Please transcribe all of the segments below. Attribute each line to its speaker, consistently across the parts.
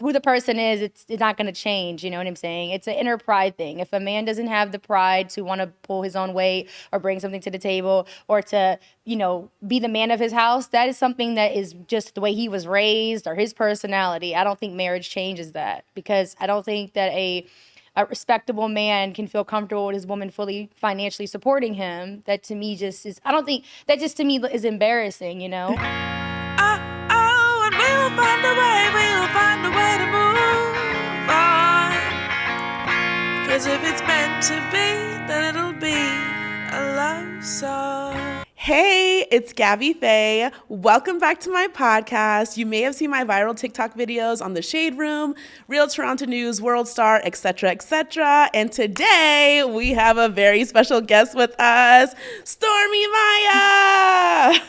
Speaker 1: who the person is, it's not going to change. You know what I'm saying? It's an inner pride thing. If a man doesn't have the pride to want to pull his own weight or bring something to the table or to, be the man of his house, that is something that is just the way he was raised or his personality. I don't think marriage changes that, because I don't think that a respectable man can feel comfortable with his woman fully financially supporting him. That to me just is, I don't think, that just to me is embarrassing,
Speaker 2: And we'll find a way to move on. 'Cause if it's meant to be, then it'll be a love song. Hey, it's Gabby Fe. Welcome back to my podcast. You may have seen my viral TikTok videos on the Shade Room, Real Toronto News, World Star, etc., etc. And today we have a very special guest with us, Stormi Maya.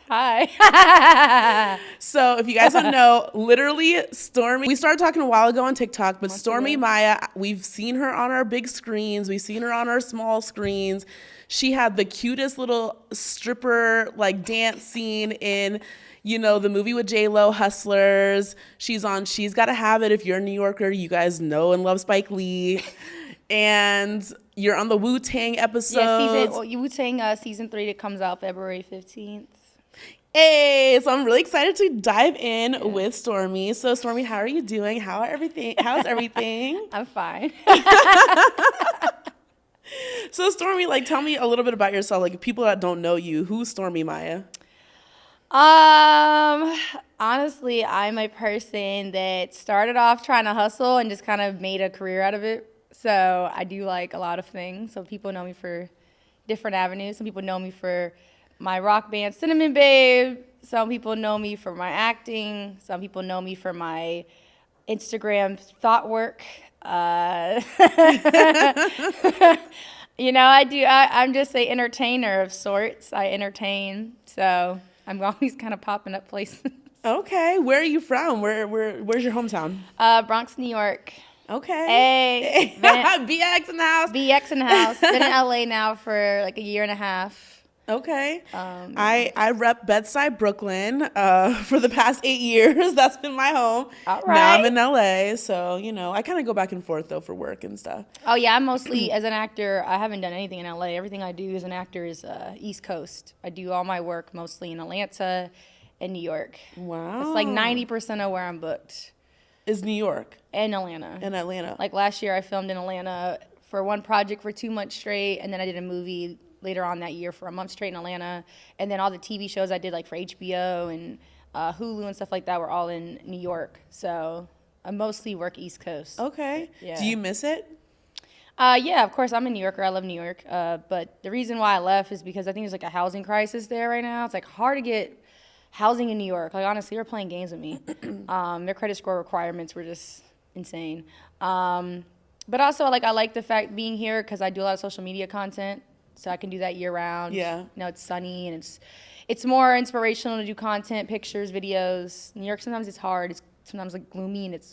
Speaker 1: Hi.
Speaker 2: So if you guys don't know, literally Stormi, we started talking a while ago on TikTok, but Stormi Maya, we've seen her on our big screens. We've seen her on our small screens. She had the cutest little stripper dance scene in, the movie with 𝐥𝐤𝐤, Hustlers. She's on She's Gotta Have It. If you're a New Yorker, you guys know and love Spike Lee. And you're on the Wu-Tang episode.
Speaker 1: Yeah, Wu-Tang season 3 that comes out February 15th.
Speaker 2: Hey, so I'm really excited to dive in with Stormi. So Stormi, how are you doing? How's everything?
Speaker 1: I'm fine.
Speaker 2: So Stormi, tell me a little bit about yourself. People that don't know you, who's Stormi Maya?
Speaker 1: Honestly, I'm a person that started off trying to hustle and just kind of made a career out of it. So I do a lot of things. So people know me for different avenues. Some people know me for my rock band Cinnamon Babe. Some people know me for my acting. Some people know me for my Instagram thought work. I'm just an entertainer of sorts. I entertain, so I'm always kind of popping up places.
Speaker 2: Okay, where are you from? Where's your hometown?
Speaker 1: Bronx, New York.
Speaker 2: Okay.
Speaker 1: Hey,
Speaker 2: BX in the house.
Speaker 1: BX in the house. Been in LA now for a year and a half.
Speaker 2: Okay. I rep Bedside, Brooklyn for the past 8 years. That's been my home.
Speaker 1: All right.
Speaker 2: Now I'm in LA, so, I kind of go back and forth, though, for work and stuff.
Speaker 1: Oh, yeah, I'm mostly, as an actor, I haven't done anything in LA. Everything I do as an actor is East Coast. I do all my work mostly in Atlanta and New York.
Speaker 2: Wow.
Speaker 1: It's 90% of where I'm booked.
Speaker 2: Is New York?
Speaker 1: And Atlanta.
Speaker 2: In Atlanta.
Speaker 1: Last year, I filmed in Atlanta for one project for 2 months straight, and then I did a movie later on that year for a month straight in Atlanta. And then all the TV shows I did for HBO and Hulu and stuff like that were all in New York. So I mostly work East Coast.
Speaker 2: Okay.
Speaker 1: Yeah.
Speaker 2: Do you miss it?
Speaker 1: Yeah, of course. I'm a New Yorker. I love New York. But the reason why I left is because I think there's a housing crisis there right now. It's hard to get housing in New York. Honestly, they're playing games with me. Their credit score requirements were just insane. But also, I like the fact being here because I do a lot of social media content. So I can do that year round.
Speaker 2: Yeah.
Speaker 1: It's sunny and it's more inspirational to do content, pictures, videos. New York, sometimes it's hard. It's sometimes gloomy and it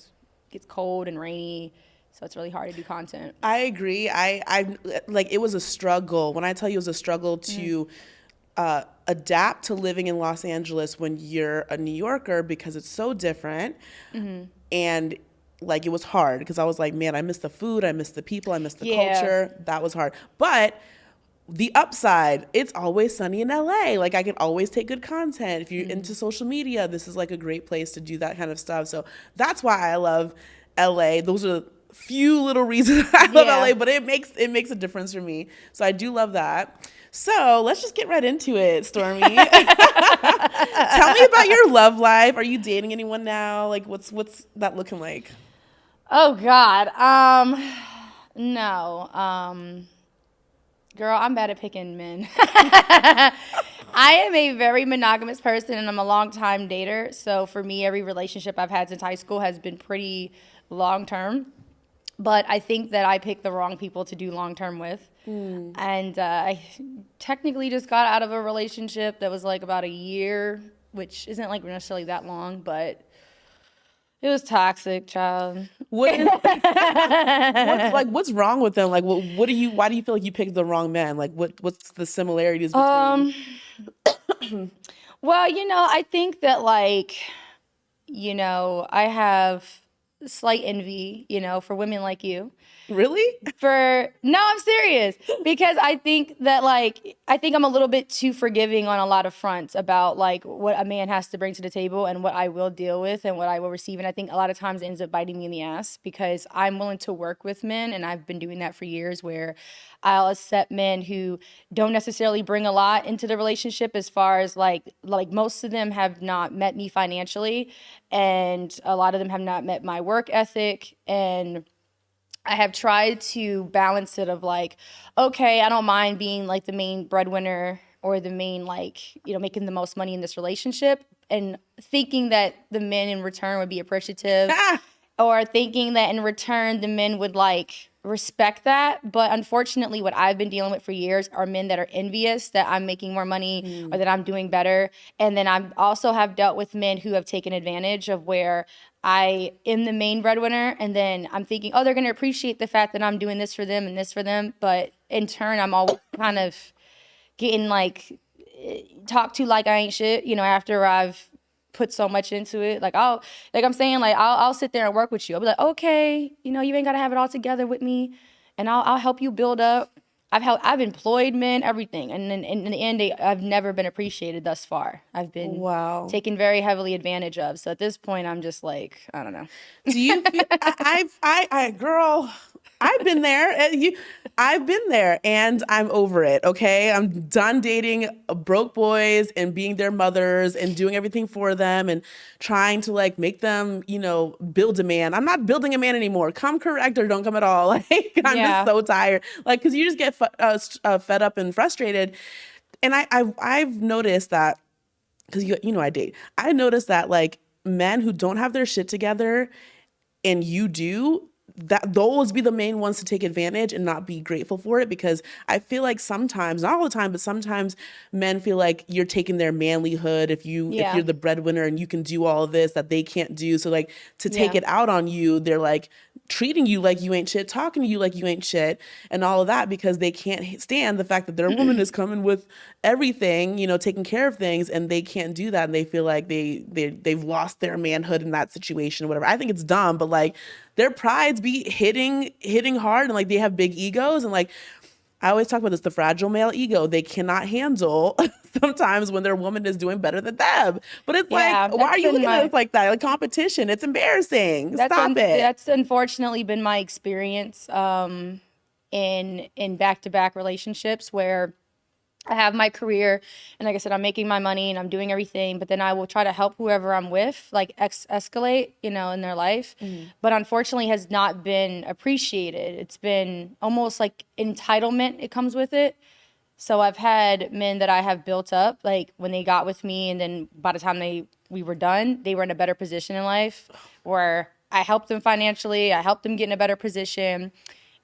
Speaker 1: gets cold and rainy. So it's really hard to do content.
Speaker 2: I agree. I it was a struggle. When I tell you it was a struggle to adapt to living in Los Angeles when you're a New Yorker because it's so different. Mm-hmm. And it was hard because I was man, I miss the food, I miss the people, I miss the culture. That was hard. But the upside, it's always sunny in LA. I can always take good content. If you're into social media, this is a great place to do that kind of stuff. So that's why I love LA. Those are the few little reasons I love LA, but it makes a difference for me. So I do love that. So let's just get right into it, Stormi. Tell me about your love life. Are you dating anyone now? What's that looking like?
Speaker 1: Oh God. No. Girl, I'm bad at picking men. I am a very monogamous person, and I'm a long-time dater. So for me, every relationship I've had since high school has been pretty long-term. But I think that I picked the wrong people to do long-term with. And I technically just got out of a relationship that was about a year, which isn't necessarily that long, but it was toxic, child.
Speaker 2: What's wrong with them? Why do you feel you picked the wrong man? What's the similarities between?
Speaker 1: Well, I think that you know, I have slight envy, you know, for women like you.
Speaker 2: Really?
Speaker 1: No, I'm serious, because I think that, like, I think I'm a little bit too forgiving on a lot of fronts about like what a man has to bring to the table and what I will deal with and what I will receive. And I think a lot of times it ends up biting me in the ass, because I'm willing to work with men, and I've been doing that for years, where I'll accept men who don't necessarily bring a lot into the relationship, as far as like most of them have not met me financially, and a lot of them have not met my work ethic. And I have tried to balance it of like, okay, I don't mind being like the main breadwinner or the main, like, you know, making the most money in this relationship, and thinking that the men in return would be appreciative, or thinking that in return the men would like respect that. But unfortunately, what I've been dealing with for years are men that are envious that I'm making more money or that I'm doing better. And then I also have dealt with men who have taken advantage of where I am the main breadwinner, and then I'm thinking, oh, they're going to appreciate the fact that I'm doing this for them and this for them. But in turn, I'm always kind of getting like talked to like I ain't shit, you know, after I've put so much into it. Like, I'm saying, like, I'll sit there and work with you. I'll be like, okay, you know, you ain't got to have it all together with me, and I'll help you build up. I've employed men, everything, and then in the end, I've never been appreciated thus far. I've been taken very heavily advantage of. So at this point, I'm just like, I don't know.
Speaker 2: Do you feel, girl, I've been there. I've been there, and I'm over it. Okay, I'm done dating broke boys and being their mothers and doing everything for them and trying to like make them, you know, build a man. I'm not building a man anymore. Come correct or don't come at all. Like, I'm just so tired. Like, because you just get fed up and frustrated. And I've noticed that, because you know I date. I noticed that like men who don't have their shit together and you do, that those be the main ones to take advantage and not be grateful for it. Because I feel like sometimes, not all the time, but sometimes men feel like you're taking their manlyhood if you're the breadwinner and you can do all of this that they can't do. So like to take it out on you, they're like treating you like you ain't shit, talking to you like you ain't shit, and all of that, because they can't stand the fact that their woman is coming with everything, you know, taking care of things, and they can't do that, and they feel like they've lost their manhood in that situation or whatever. I think it's dumb, but like their prides be hitting hard, and like they have big egos, and like I always talk about this, the fragile male ego. They cannot handle sometimes when their woman is doing better than them. But it's like, why are you looking at us like that? Like competition. It's embarrassing. Stop it.
Speaker 1: That's unfortunately been my experience in back-to-back relationships, where I have my career, and like I said, I'm making my money and I'm doing everything, but then I will try to help whoever I'm with, like escalate, you know, in their life. But unfortunately has not been appreciated. It's been almost like entitlement. It comes with it. So I've had men that I have built up, like when they got with me, and then by the time we were done, they were in a better position in life, where I helped them financially, I helped them get in a better position.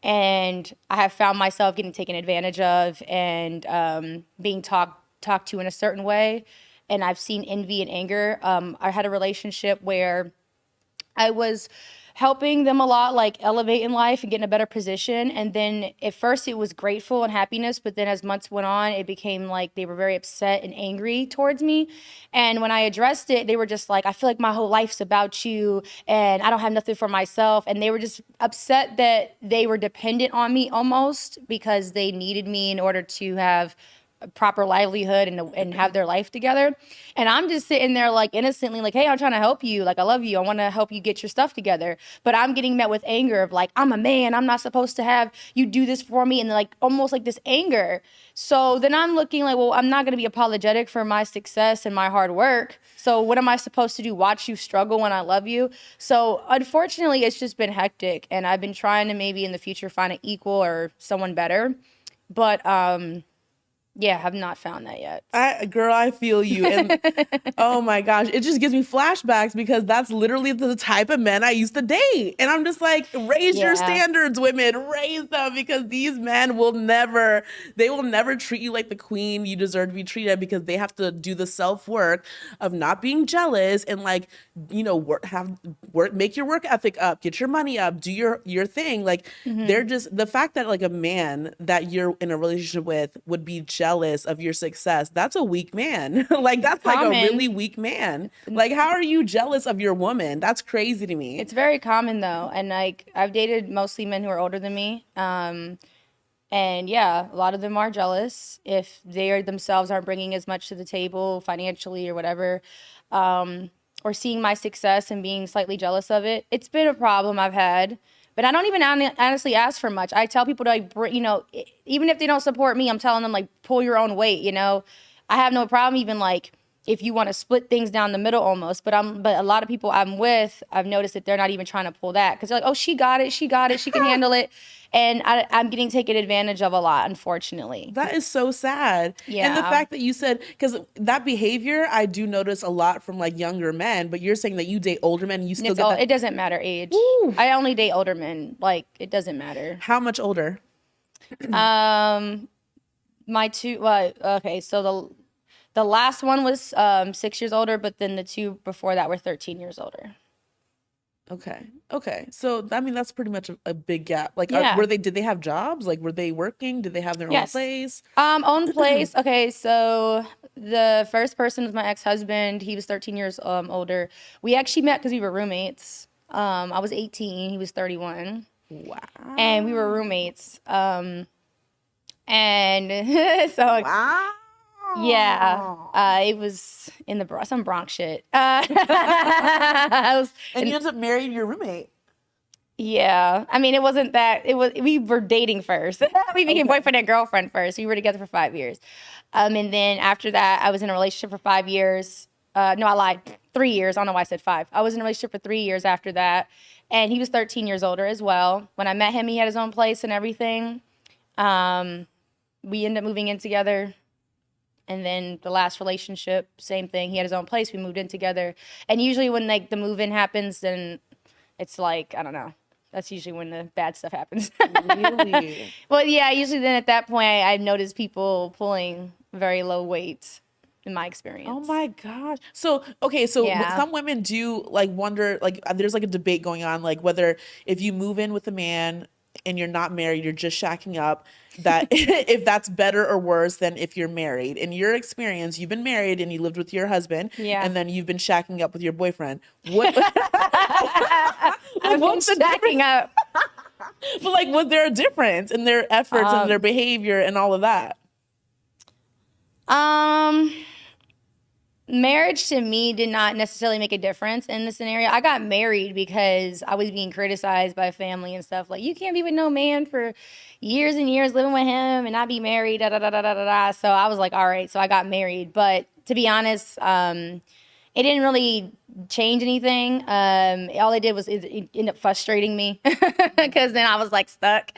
Speaker 1: And I have found myself getting taken advantage of and being talked to in a certain way. And I've seen envy and anger. I had a relationship where I was helping them a lot, like elevate in life and get in a better position. And then at first it was grateful and happiness, but then as months went on, it became like they were very upset and angry towards me. And when I addressed it, they were just like, I feel like my whole life's about you and I don't have nothing for myself. And they were just upset that they were dependent on me almost, because they needed me in order to have proper livelihood and have their life together. And I'm just sitting there like innocently like, hey, I'm trying to help you. Like, I love you. I want to help you get your stuff together. But I'm getting met with anger of like, I'm a man. I'm not supposed to have you do this for me. And like almost like this anger. So then I'm looking like, well, I'm not going to be apologetic for my success and my hard work. So what am I supposed to do? Watch you struggle when I love you? So unfortunately, it's just been hectic. And I've been trying to maybe in the future find an equal or someone better. But yeah, have not found that yet.
Speaker 2: I feel you. And oh my gosh, it just gives me flashbacks, because that's literally the type of men I used to date. And I'm just like, raise your standards, women, raise them, because these men will never treat you like the queen you deserve to be treated, because they have to do the self-work of not being jealous and like, you know, make your work ethic up, get your money up, do your thing. Like they're just, the fact that like a man that you're in a relationship with would be jealous jealous of your success, that's a weak man. Like, that's like a really weak man. Like, how are you jealous of your woman? That's crazy to me.
Speaker 1: It's very common though. And like, I've dated mostly men who are older than me. And yeah, a lot of them are jealous if they are themselves aren't bringing as much to the table financially or whatever, or seeing my success and being slightly jealous of it. It's been a problem I've had, but I don't even honestly ask for much. I tell people to, like, you know, even if they don't support me, I'm telling them, like, pull your own weight, you know. I have no problem even, like, if you want to split things down the middle almost, but a lot of people I'm with, I've noticed that they're not even trying to pull that because they're like, oh, she got it, she can handle it. And I'm getting taken advantage of a lot, unfortunately.
Speaker 2: That is so sad.
Speaker 1: Yeah.
Speaker 2: And the fact that you said, because that behavior, I do notice a lot from like younger men, but you're saying that you date older men and you still get that.
Speaker 1: It doesn't matter age.
Speaker 2: Ooh.
Speaker 1: I only date older men. Like, it doesn't matter.
Speaker 2: How much older?
Speaker 1: My two, well, okay, so the last one was 6 years older, but then the two before that were 13 years older.
Speaker 2: Okay. So, I mean, that's pretty much a big gap. Like,
Speaker 1: Yeah.
Speaker 2: did they have jobs? Like, were they working? Did they have their own place?
Speaker 1: Own place. Okay, so the first person was my ex-husband. He was 13 years older. We actually met because we were roommates. I was 18. He was 31.
Speaker 2: Wow.
Speaker 1: And we were roommates. And so,
Speaker 2: Wow.
Speaker 1: yeah, it was in some Bronx shit.
Speaker 2: And you ended up marrying your roommate.
Speaker 1: Yeah, I mean, it wasn't that. We were dating first. We became boyfriend and girlfriend first. We were together for 5 years, and then after that, I was in a relationship for 5 years. No, I lied. 3 years. I don't know why I said 5. I was in a relationship for 3 years after that, and he was 13 years older as well. When I met him, he had his own place and everything. We ended up moving in together. And then the last relationship, same thing. He had his own place. We moved in together. And usually when like the move-in happens, then it's like, I don't know. That's usually when the bad stuff happens.
Speaker 2: Really?
Speaker 1: Well, yeah, usually then at that point, I've noticed people pulling very low weight in my experience.
Speaker 2: Oh my gosh. So, okay, so
Speaker 1: Yeah.
Speaker 2: some women do like wonder, like there's like a debate going on, like whether if you move in with a man and you're not married, you're just shacking up, that if that's better or worse than if you're married. In your experience, you've been married and you lived with your husband,
Speaker 1: Yeah.
Speaker 2: and then you've been shacking up with your boyfriend. What?
Speaker 1: I've been shacking up.
Speaker 2: But like, was there a difference in their efforts and their behavior and all of that?
Speaker 1: Marriage to me did not necessarily make a difference in the scenario. I got married because I was being criticized by family and stuff. Like, you can't be with no man for years and years living with him and not be married, da da da da da da. So I was like, all right, so I got married. But to be honest, it didn't really change anything. All it did was it ended up frustrating me because then I was like stuck.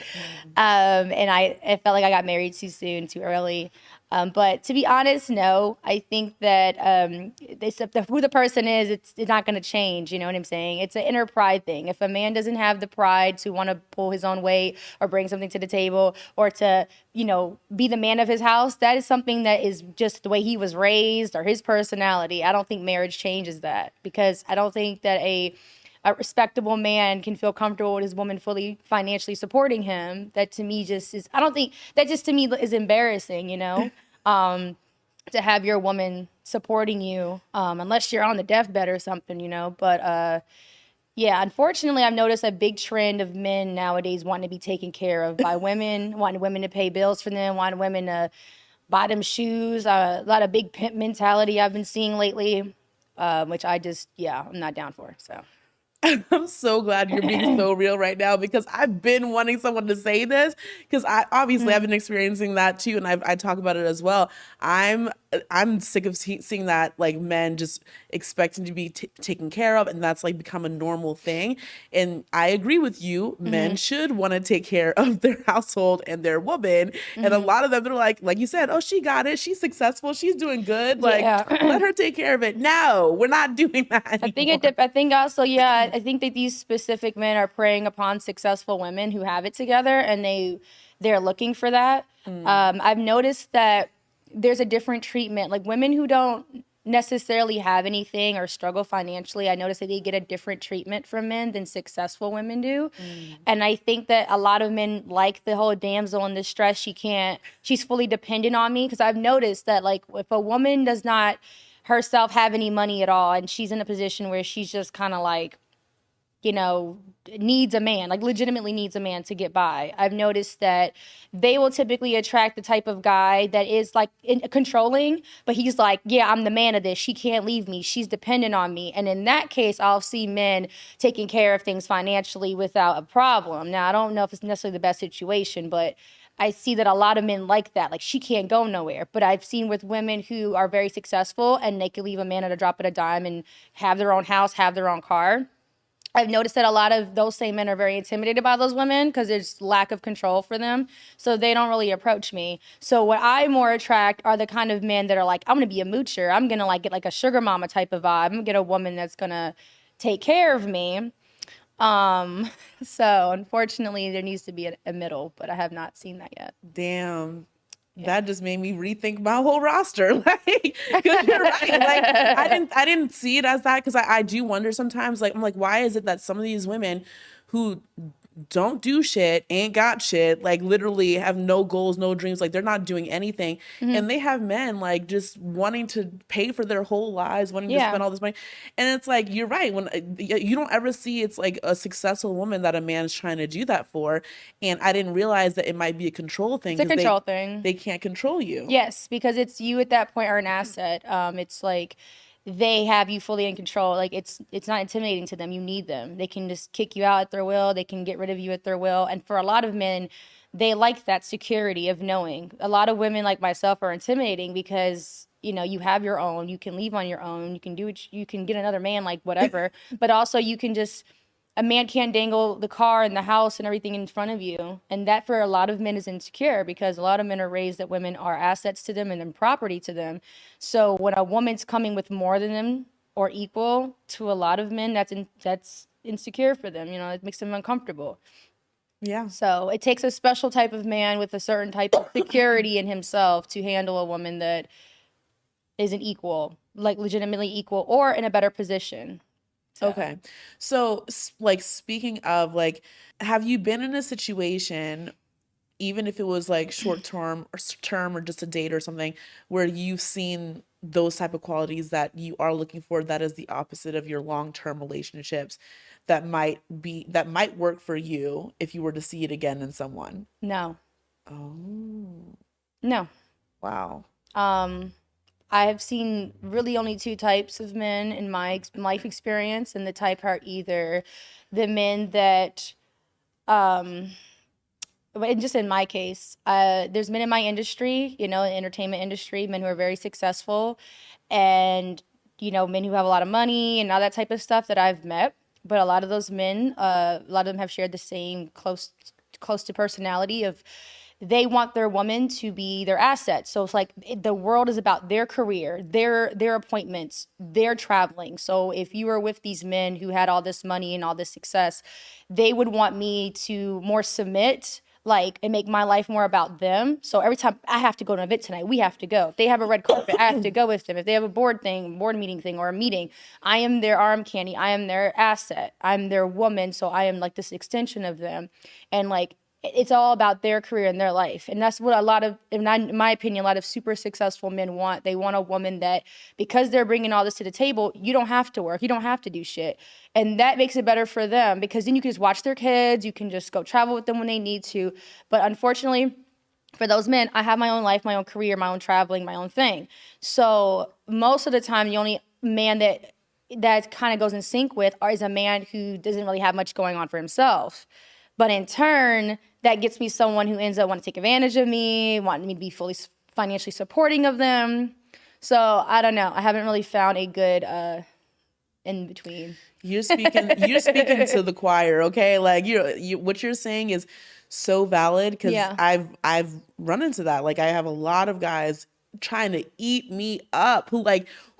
Speaker 1: And I felt like I got married too soon, too early. But to be honest, no, I think that who the person is, it's not going to change. You know what I'm saying? It's an inner pride thing. If a man doesn't have the pride to want to pull his own weight or bring something to the table or to, you know, be the man of his house, that is something that is just the way he was raised or his personality. I don't think marriage changes that because I don't think that a respectable man can feel comfortable with his woman fully financially supporting him. That to me just is, I don't think, that just to me is embarrassing, you know, to have your woman supporting you, unless you're on the deathbed or something, you know. But yeah, unfortunately, I've noticed a big trend of men nowadays wanting to be taken care of by women, wanting women to pay bills for them, wanting women to buy them shoes, a lot of big pimp mentality I've been seeing lately, which I just, I'm not down for, so.
Speaker 2: I'm so glad you're being so real right now because I've been wanting someone to say this because I've been experiencing that too, and I talk about it as well. I'm sick of seeing that, like, men just expecting to be taken care of, and that's like become a normal thing. And I agree with you. Men should want to take care of their household and their woman. And a lot of them, they're like you said, oh, she got it. She's successful. She's doing good. Like, let her take care of it. No, we're not doing that anymore.
Speaker 1: I think also, I think that these specific men are preying upon successful women who have it together, and they're looking for that. I've noticed that there's a different treatment. Like, women who don't necessarily have anything or struggle financially, I notice that they get a different treatment from men than successful women do. And I think that a lot of men like the whole damsel in distress. She's fully dependent on me, because I've noticed that, like, if a woman does not herself have any money at all and she's in a position where she's just kind of like, you know, needs a man, like legitimately needs a man to get by, I've noticed that they will typically attract the type of guy that is like controlling, but he's like, yeah, I'm the man of this. She can't leave me. She's dependent on me. And in that case, I'll see men taking care of things financially without a problem. Now, I don't know if it's necessarily the best situation, but I see that a lot of men like that. Like, she can't go nowhere. But I've seen with women who are very successful and they can leave a man at a drop of a dime and have their own house, have their own car. I've noticed that a lot of those same men are very intimidated by those women because there's lack of control for them. So they don't really approach me. So what I more attract are the kind of men that are like, I'm going to be a moocher. I'm going to like get like a sugar mama type of vibe. I'm going to get a woman that's going to take care of me. So unfortunately there needs to be a middle, but I have not seen that yet.
Speaker 2: Damn. That just made me rethink my whole roster. Like, 'cause you're right. Like, I didn't see it as that, because I do wonder sometimes. Like, I'm like, why is it that some of these women who don't do shit, ain't got shit, like literally have no goals, no dreams, like they're not doing anything, and they have men like just wanting to pay for their whole lives, wanting to spend all this money, and it's like, you're right, when you don't ever see it's like a successful woman that a man's trying to do that for, and I didn't realize that it might be a control thing.
Speaker 1: It's a control thing.
Speaker 2: They can't control you.
Speaker 1: Yes, because it's you at that point are an asset. It's like they have you fully in control. Like, it's not intimidating to them. You need them. They can just kick you out at their will. They can get rid of you at their will. And for a lot of men, they like that security of knowing. A lot of women like myself are intimidating because, you know, you have your own. You can leave on your own. You can do it. You can get another man, like whatever. But also you can just, a man can't dangle the car and the house and everything in front of you. And that for a lot of men is insecure, because a lot of men are raised that women are assets to them and then property to them. So when a woman's coming with more than them or equal, to a lot of men, that's insecure for them. You know, it makes them uncomfortable.
Speaker 2: Yeah.
Speaker 1: So it takes a special type of man with a certain type of security in himself to handle a woman that isn't equal, like legitimately equal or in a better position. So.
Speaker 2: Okay. So, like, speaking of, like, have you been in a situation, even if it was like short term or just a date or something, where you've seen those type of qualities that you are looking for that is the opposite of your long-term relationships, that might work for you if you were to see it again in someone?
Speaker 1: No.
Speaker 2: Oh.
Speaker 1: No.
Speaker 2: Wow.
Speaker 1: I have seen really only two types of men in my life experience, and the type are either the men that, and just in my case, there's men in my industry, you know, the entertainment industry, men who are very successful, and, you know, men who have a lot of money and all that type of stuff that I've met. But a lot of those men, a lot of them have shared the same close to personality of, they want their woman to be their asset. So it's like the world is about their career, their appointments, their traveling. So if you were with these men who had all this money and all this success, they would want me to more submit, like, and make my life more about them. So every time I have to go to an event tonight, we have to go. If they have a red carpet, I have to go with them. If they have a board meeting thing or a meeting, I am their arm candy. I am their asset. I'm their woman. So I am like this extension of them. And like, it's all about their career and their life. And that's what a lot of, in my opinion, a lot of super successful men want. They want a woman that, because they're bringing all this to the table, you don't have to work. You don't have to do shit. And that makes it better for them, because then you can just watch their kids. You can just go travel with them when they need to. But unfortunately, for those men, I have my own life, my own career, my own traveling, my own thing. So most of the time, the only man that kind of goes in sync with is a man who doesn't really have much going on for himself. But in turn, that gets me someone who ends up wanting to take advantage of me, wanting me to be fully financially supporting of them. So I don't know. I haven't really found a good in between.
Speaker 2: You're speaking to the choir, okay? Like, you what you're saying is so valid, because I've run into that. Like, I have a lot of guys trying to eat me up who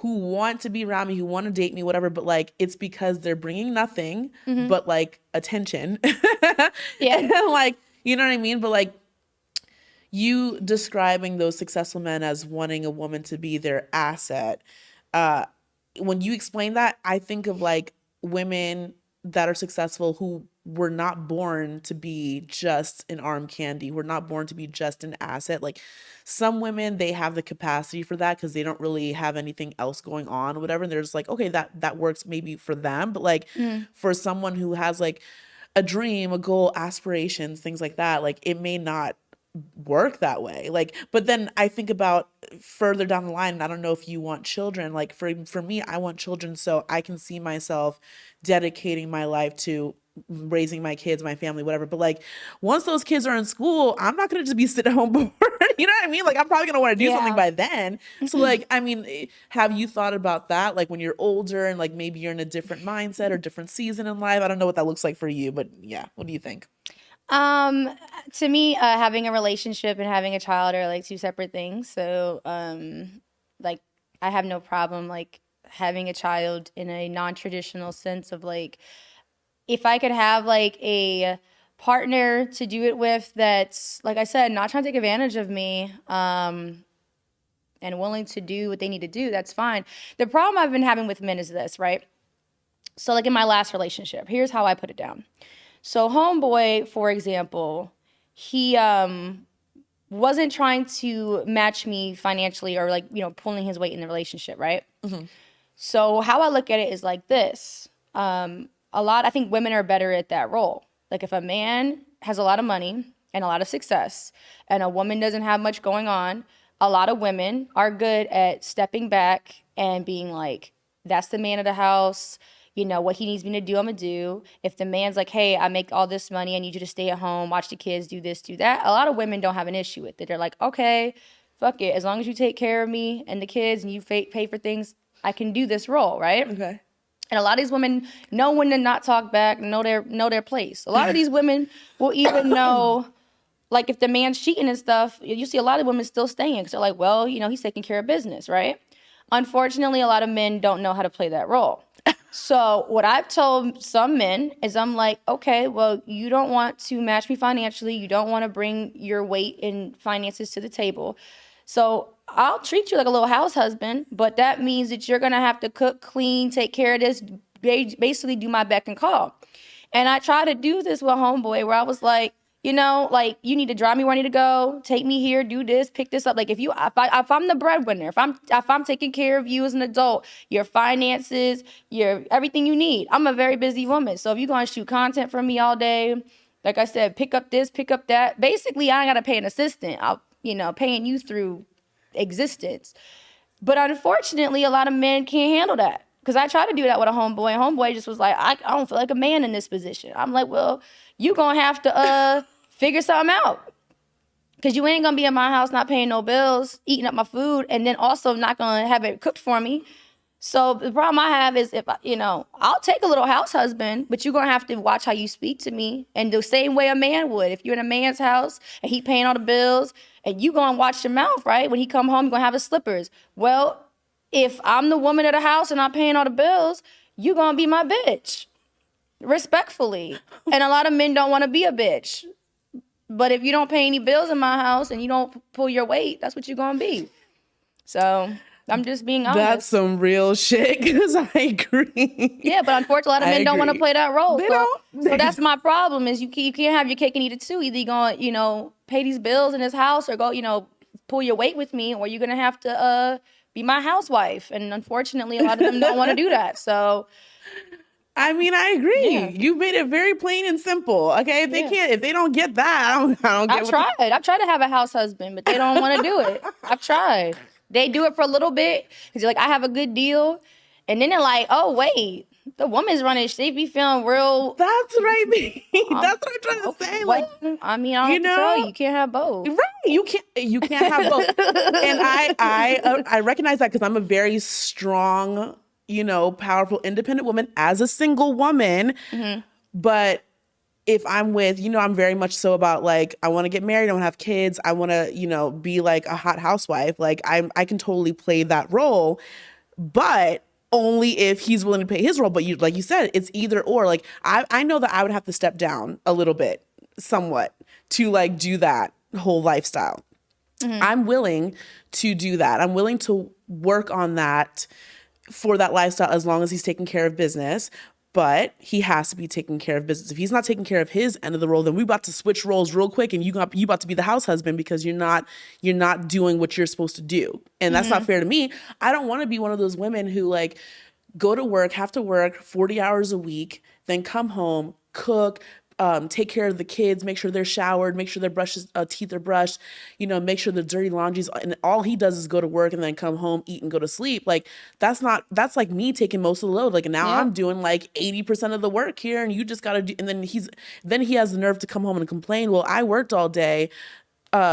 Speaker 2: want to be around me, who want to date me, whatever, but like, it's because they're bringing nothing but like attention.
Speaker 1: Yeah.
Speaker 2: And like, you know what I mean? But like, you describing those successful men as wanting a woman to be their asset, when you explain that, I think of like women that are successful who were not born to be just an arm candy. We're not born to be just an asset. Like some women, they have the capacity for that because they don't really have anything else going on or whatever. And they're just like, okay, that works maybe for them. But like for someone who has like a dream, a goal, aspirations, things like that, like it may not work that way. Like, but then I think about further down the line, and I don't know if you want children. Like for me, I want children so I can see myself dedicating my life to raising my kids, my family, whatever. But like once those kids are in school, I'm not gonna just be sit at home bored. You know what I mean? Like I'm probably gonna want to do something by then. So like, I mean, have you thought about that? Like when you're older and like maybe you're in a different mindset or different season in life. I don't know what that looks like for you, but yeah, what do you think?
Speaker 1: To me, having a relationship and having a child are like two separate things. So, like I have no problem like having a child in a non-traditional sense of like, if I could have like a partner to do it with that's, like I said, not trying to take advantage of me, and willing to do what they need to do, that's fine. The problem I've been having with men is this, right? So like in my last relationship, here's how I put it down. So homeboy, for example, he wasn't trying to match me financially or like, you know, pulling his weight in the relationship, right? So how I look at it is like this. I think women are better at that role. Like if a man has a lot of money and a lot of success and a woman doesn't have much going on, a lot of women are good at stepping back and being like, that's the man of the house. You know, what he needs me to do, I'm going to do. If the man's like, hey, I make all this money, I need you to stay at home, watch the kids, do this, do that. A lot of women don't have an issue with it. They're like, okay, fuck it. As long as you take care of me and the kids and you pay for things, I can do this role, right?
Speaker 2: Okay.
Speaker 1: And a lot of these women know when to not talk back, know their place. A lot of these women will even know, like if the man's cheating and stuff, you see a lot of women still staying because they're like, well, you know, he's taking care of business, right? Unfortunately, a lot of men don't know how to play that role. So what I've told some men is I'm like, okay, well, you don't want to match me financially. You don't want to bring your weight in finances to the table. So I'll treat you like a little house husband, but that means that you're going to have to cook, clean, take care of this, basically do my beck and call. And I try to do this with homeboy where I was like, you know, like you need to drive me where I need to go, take me here, do this, pick this up. Like if I'm the breadwinner, if I'm taking care of you as an adult, your finances, your everything you need. I'm a very busy woman. So if you're going to shoot content for me all day, like I said, pick up this, pick up that. Basically, I ain't got to pay an assistant. I'll, you know, paying you through existence. But unfortunately, a lot of men can't handle that. Because I tried to do that with a homeboy, and homeboy just was like, I don't feel like a man in this position. I'm like, well, you going to have to figure something out. Because you ain't going to be in my house not paying no bills, eating up my food, and then also not going to have it cooked for me. So the problem I have is if, you know, I'll take a little house husband, but you're going to have to watch how you speak to me. And the same way a man would. If you're in a man's house and he paying all the bills, and you going to watch your mouth, right? When he come home, you're going to have his slippers. Well, if I'm the woman of the house and I'm paying all the bills, you going to be my bitch. Respectfully. And a lot of men don't want to be a bitch. But if you don't pay any bills in my house and you don't pull your weight, that's what you're going to be. So I'm just being honest.
Speaker 2: That's some real shit, because I agree.
Speaker 1: Yeah, but unfortunately, a lot of men don't want to play that role.
Speaker 2: They don't.
Speaker 1: So that's my problem is you can't have your cake and eat it too. Either you're going to, you know, pay these bills in this house or go, you know, pull your weight with me, or you're going to have to be my housewife. And unfortunately, a lot of them don't want to do that. So,
Speaker 2: I mean, I agree.
Speaker 1: Yeah.
Speaker 2: You made it very plain and simple. Okay, if they don't get that, I don't get.
Speaker 1: I've tried to have a house husband, but they don't want to do it. I've tried. They do it for a little bit because you're like, I have a good deal, and then they're like, oh wait, the woman's running. They be feeling real.
Speaker 2: That's right, me. That's what I'm trying to say. Like,
Speaker 1: I mean, I don't tell you can't have both.
Speaker 2: Right? You can't have both. And I recognize that because I'm a very strong, you know, powerful, independent woman as a single woman. Mm-hmm. But if I'm with, you know, I'm very much so about like, I want to get married, I want to have kids, I want to, you know, be like a hot housewife. Like I can totally play that role, but only if he's willing to play his role. But you, like you said, it's either or. Like I know that I would have to step down a little bit, somewhat, to like do that whole lifestyle. Mm-hmm. I'm willing to do that. I'm willing to work on that for that lifestyle as long as he's taking care of business. But he has to be taking care of business. If he's not taking care of his end of the role, then we about to switch roles real quick, and you about to be the house husband because you're not doing what you're supposed to do, and that's not fair to me. I don't want to be one of those women who like go to work, have to work 40 hours a week, then come home, cook, take care of the kids, make sure they're showered, make sure their teeth are brushed, make sure the dirty laundry's, and all he does is go to work and then come home, eat, and go to sleep. Like that's like me taking most of the load. Like now I'm doing like 80% of the work here, and you just gotta do. And then he has the nerve to come home and complain. Well, I worked all day.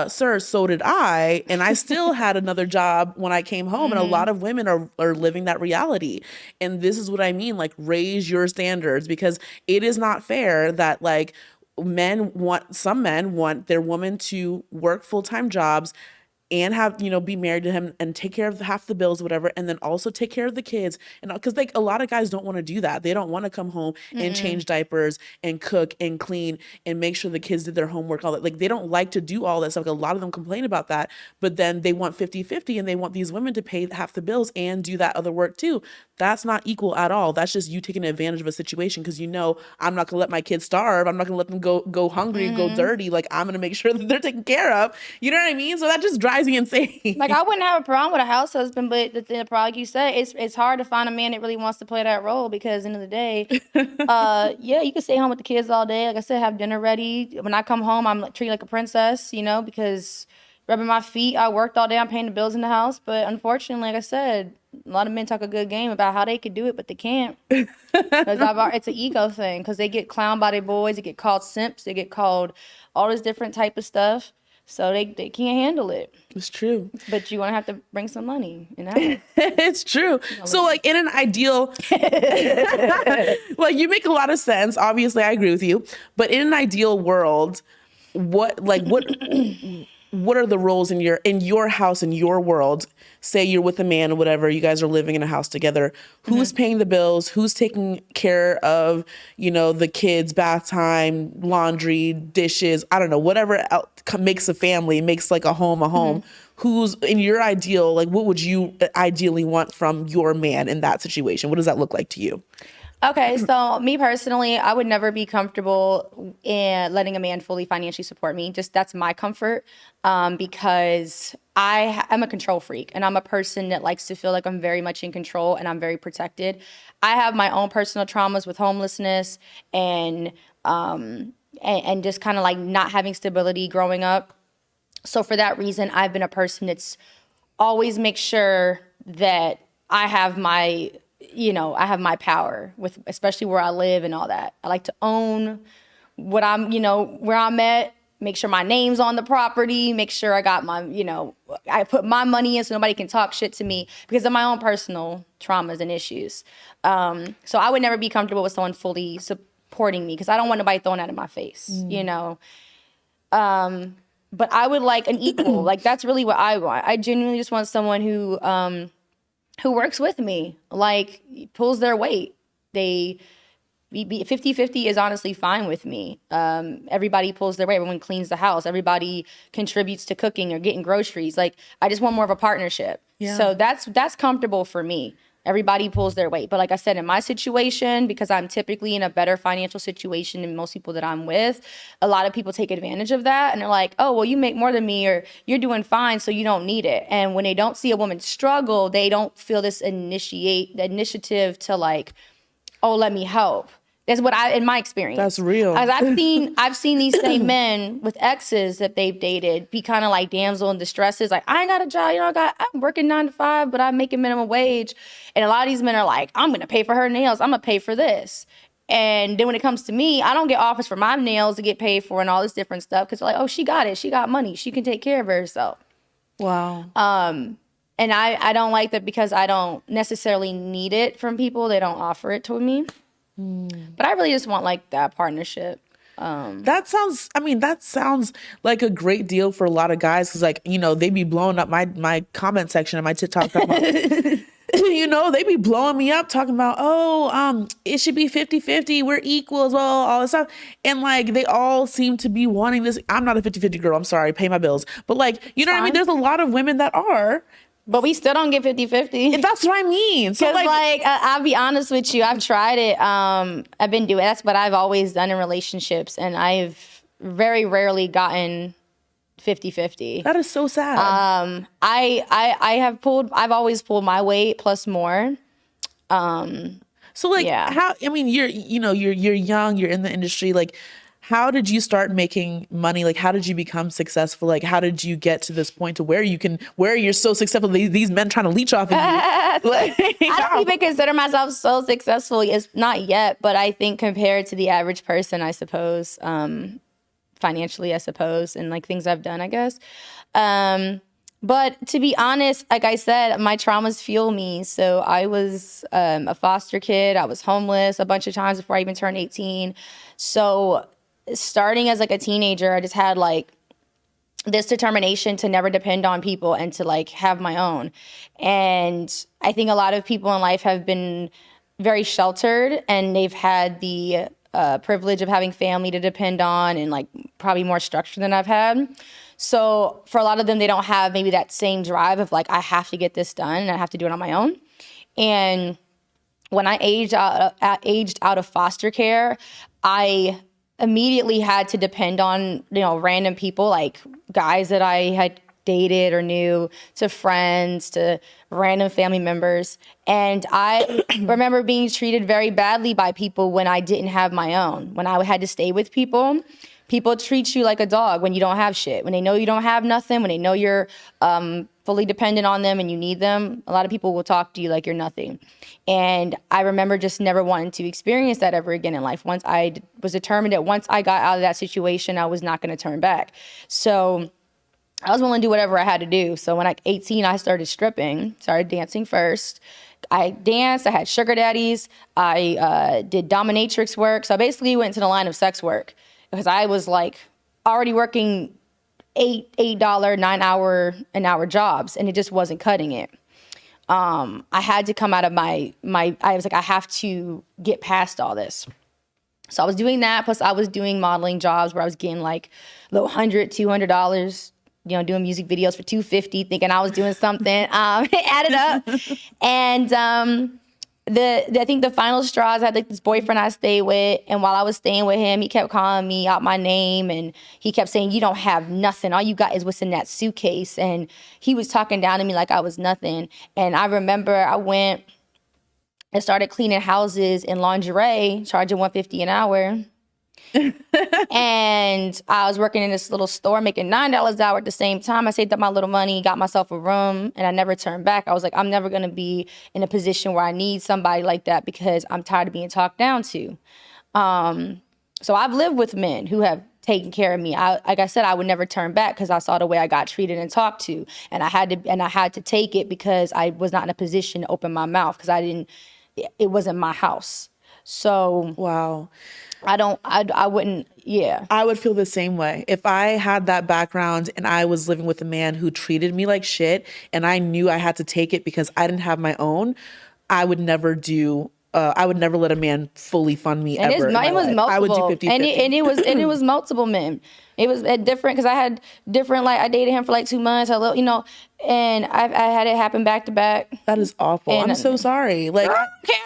Speaker 2: Sir, so did I, and I still had another job when I came home. And a lot of women are living that reality. And this is what I mean, like raise your standards, because it is not fair that like some men want their woman to work full-time jobs and have, be married to him and take care of half the bills, whatever, and then also take care of the kids. And because like a lot of guys don't want to do that. They don't want to come home and change diapers and cook and clean and make sure the kids did their homework, all that. Like they don't like to do all that stuff. Like, a lot of them complain about that, but then they want 50-50 and they want these women to pay half the bills and do that other work too. That's not equal at all. That's just you taking advantage of a situation because I'm not gonna let my kids starve. I'm not gonna let them go hungry and go dirty. Like I'm gonna make sure that they're taken care of. You know what I mean? So that just drives me insane.
Speaker 1: Like I wouldn't have a problem with a house husband, but the problem, like you said, it's hard to find a man that really wants to play that role because at the end of the day, you can stay home with the kids all day. Like I said, have dinner ready. When I come home, I'm treated like a princess, because rubbing my feet. I worked all day. I'm paying the bills in the house, but unfortunately, like I said, a lot of men talk a good game about how they could do it, but they can't. It's an ego thing because they get clowned by their boys. They get called simps. They get called all this different type of stuff. So they can't handle it.
Speaker 2: It's true.
Speaker 1: But you're going to have to bring some money.
Speaker 2: It's true. So like in an ideal, like you make a lot of sense. Obviously, I agree with you. But in an ideal world, what are the roles in your house, in your world? Say you're with a man or whatever, you guys are living in a house together. Who's paying the bills? Who's taking care of, the kids, bath time, laundry, dishes, I don't know, whatever else makes a family, makes like a home. Who's in your ideal, like what would you ideally want from your man in that situation? What does that look like to you?
Speaker 1: Okay, so me personally, I would never be comfortable in letting a man fully financially support me. Just that's my comfort because I'm a control freak and I'm a person that likes to feel like I'm very much in control and I'm very protected. I have my own personal traumas with homelessness and just kind of like not having stability growing up. So for that reason, I've been a person that's always make sure that I have my power with, especially where I live and all that. I like to own what I'm, where I'm at, make sure my name's on the property, make sure I got my, I put my money in so nobody can talk shit to me because of my own personal traumas and issues. So I would never be comfortable with someone fully supporting me because I don't want nobody throwing that in my face, But I would like an equal, like that's really what I want. I genuinely just want someone who works with me, like pulls their weight. 50-50 is honestly fine with me. Everybody pulls their weight. Everyone cleans the house. Everybody contributes to cooking or getting groceries. Like I just want more of a partnership. Yeah. So that's comfortable for me. Everybody pulls their weight. But like I said, in my situation, because I'm typically in a better financial situation than most people that I'm with, a lot of people take advantage of that. And they're like, oh, well, you make more than me or you're doing fine, so you don't need it. And when they don't see a woman struggle, they don't feel this initiative to like, oh, let me help. That's what in my experience.
Speaker 2: That's real.
Speaker 1: As I've seen these same men with exes that they've dated be kind of like damsel in distresses. Like, I ain't got a job, I'm working 9 to 5, but I'm making minimum wage. And a lot of these men are like, I'm gonna pay for her nails. I'm gonna pay for this. And then when it comes to me, I don't get offers for my nails to get paid for and all this different stuff because they're like, oh, she got it. She got money. She can take care of herself.
Speaker 2: Wow.
Speaker 1: And I don't like that because I don't necessarily need it from people. They don't offer it to me. But I really just want like that partnership.
Speaker 2: That sounds like a great deal for a lot of guys because like, they be blowing up my comment section on my TikTok. They be blowing me up talking about, it should be 50-50. We're equal as well, all this stuff. And like, they all seem to be wanting this. I'm not a 50-50 girl. I'm sorry. Pay my bills. But like, what I mean? There's a lot of women that are.
Speaker 1: But we still don't get 50-50.
Speaker 2: That's what I mean. So
Speaker 1: Because, I'll be honest with you. I've tried it. I've been doing that's what I've always done in relationships. And I've very rarely gotten 50-50.
Speaker 2: that is so sad.
Speaker 1: I've always pulled my weight plus more.
Speaker 2: So like, how, I mean, you're young, you're in the industry. Like, how did you start making money? Like, how did you become successful? Like, how did you get to this point to where you're so successful? These men trying to leech off of you. Like,
Speaker 1: I don't even consider myself so successful. It's not yet, but I think compared to the average person, I suppose, financially, I suppose, and like things I've done, I guess. But to be honest, like I said, my traumas fuel me. So I was a foster kid. I was homeless a bunch of times before I even turned 18. So starting as like a teenager, I just had like this determination to never depend on people and to like have my own. And I think a lot of people in life have been very sheltered and they've had the privilege of having family to depend on and like probably more structure than I've had. So for a lot of them, they don't have maybe that same drive of like, I have to get this done and I have to do it on my own. And when I aged out of foster care, I immediately had to depend on, random people, like guys that I had dated or knew, to friends, to random family members. And I remember being treated very badly by people when I didn't have my own. When I had to stay with people, people treat you like a dog when you don't have shit. When they know you don't have nothing, when they know you're fully dependent on them and you need them, a lot of people will talk to you like you're nothing. And I remember just never wanting to experience that ever again in life. Once I was determined that once I got out of that situation, I was not going to turn back. So I was willing to do whatever I had to do. So when I was 18, I started stripping, started dancing first. I danced, I had sugar daddies, I did dominatrix work. So I basically went into the line of sex work because I was like already working $8 9-hour jobs and it just wasn't cutting it. I had to come out of I was like, I have to get past all this. So I was doing that. Plus I was doing modeling jobs where I was getting like little $100, $200, doing music videos for $250, thinking I was doing something, added up. And I think the final straws, I had like this boyfriend I stayed with, and while I was staying with him, he kept calling me out my name, and he kept saying, you don't have nothing. All you got is what's in that suitcase. And he was talking down to me like I was nothing. And I remember I went and started cleaning houses in lingerie, charging $150 an hour. And I was working in this little store making $9 an hour at the same time. I saved up my little money, got myself a room, and I never turned back. I was like, I'm never going to be in a position where I need somebody like that because I'm tired of being talked down to. So I've lived with men who have taken care of me. Like I said, I would never turn back because I saw the way I got treated and talked to, and I had to take it because I was not in a position to open my mouth because it wasn't my house. So
Speaker 2: wow.
Speaker 1: I wouldn't, yeah.
Speaker 2: I would feel the same way. If I had that background and I was living with a man who treated me like shit and I knew I had to take it because I didn't have my own, I would never let a man fully fund me ever.
Speaker 1: It was multiple.
Speaker 2: I would do 50-50.
Speaker 1: And it was multiple men. It was different because I had different, like I dated him for like 2 months, and I had it happen back to back.
Speaker 2: That is awful. And I'm so sorry. Like, I'm thinking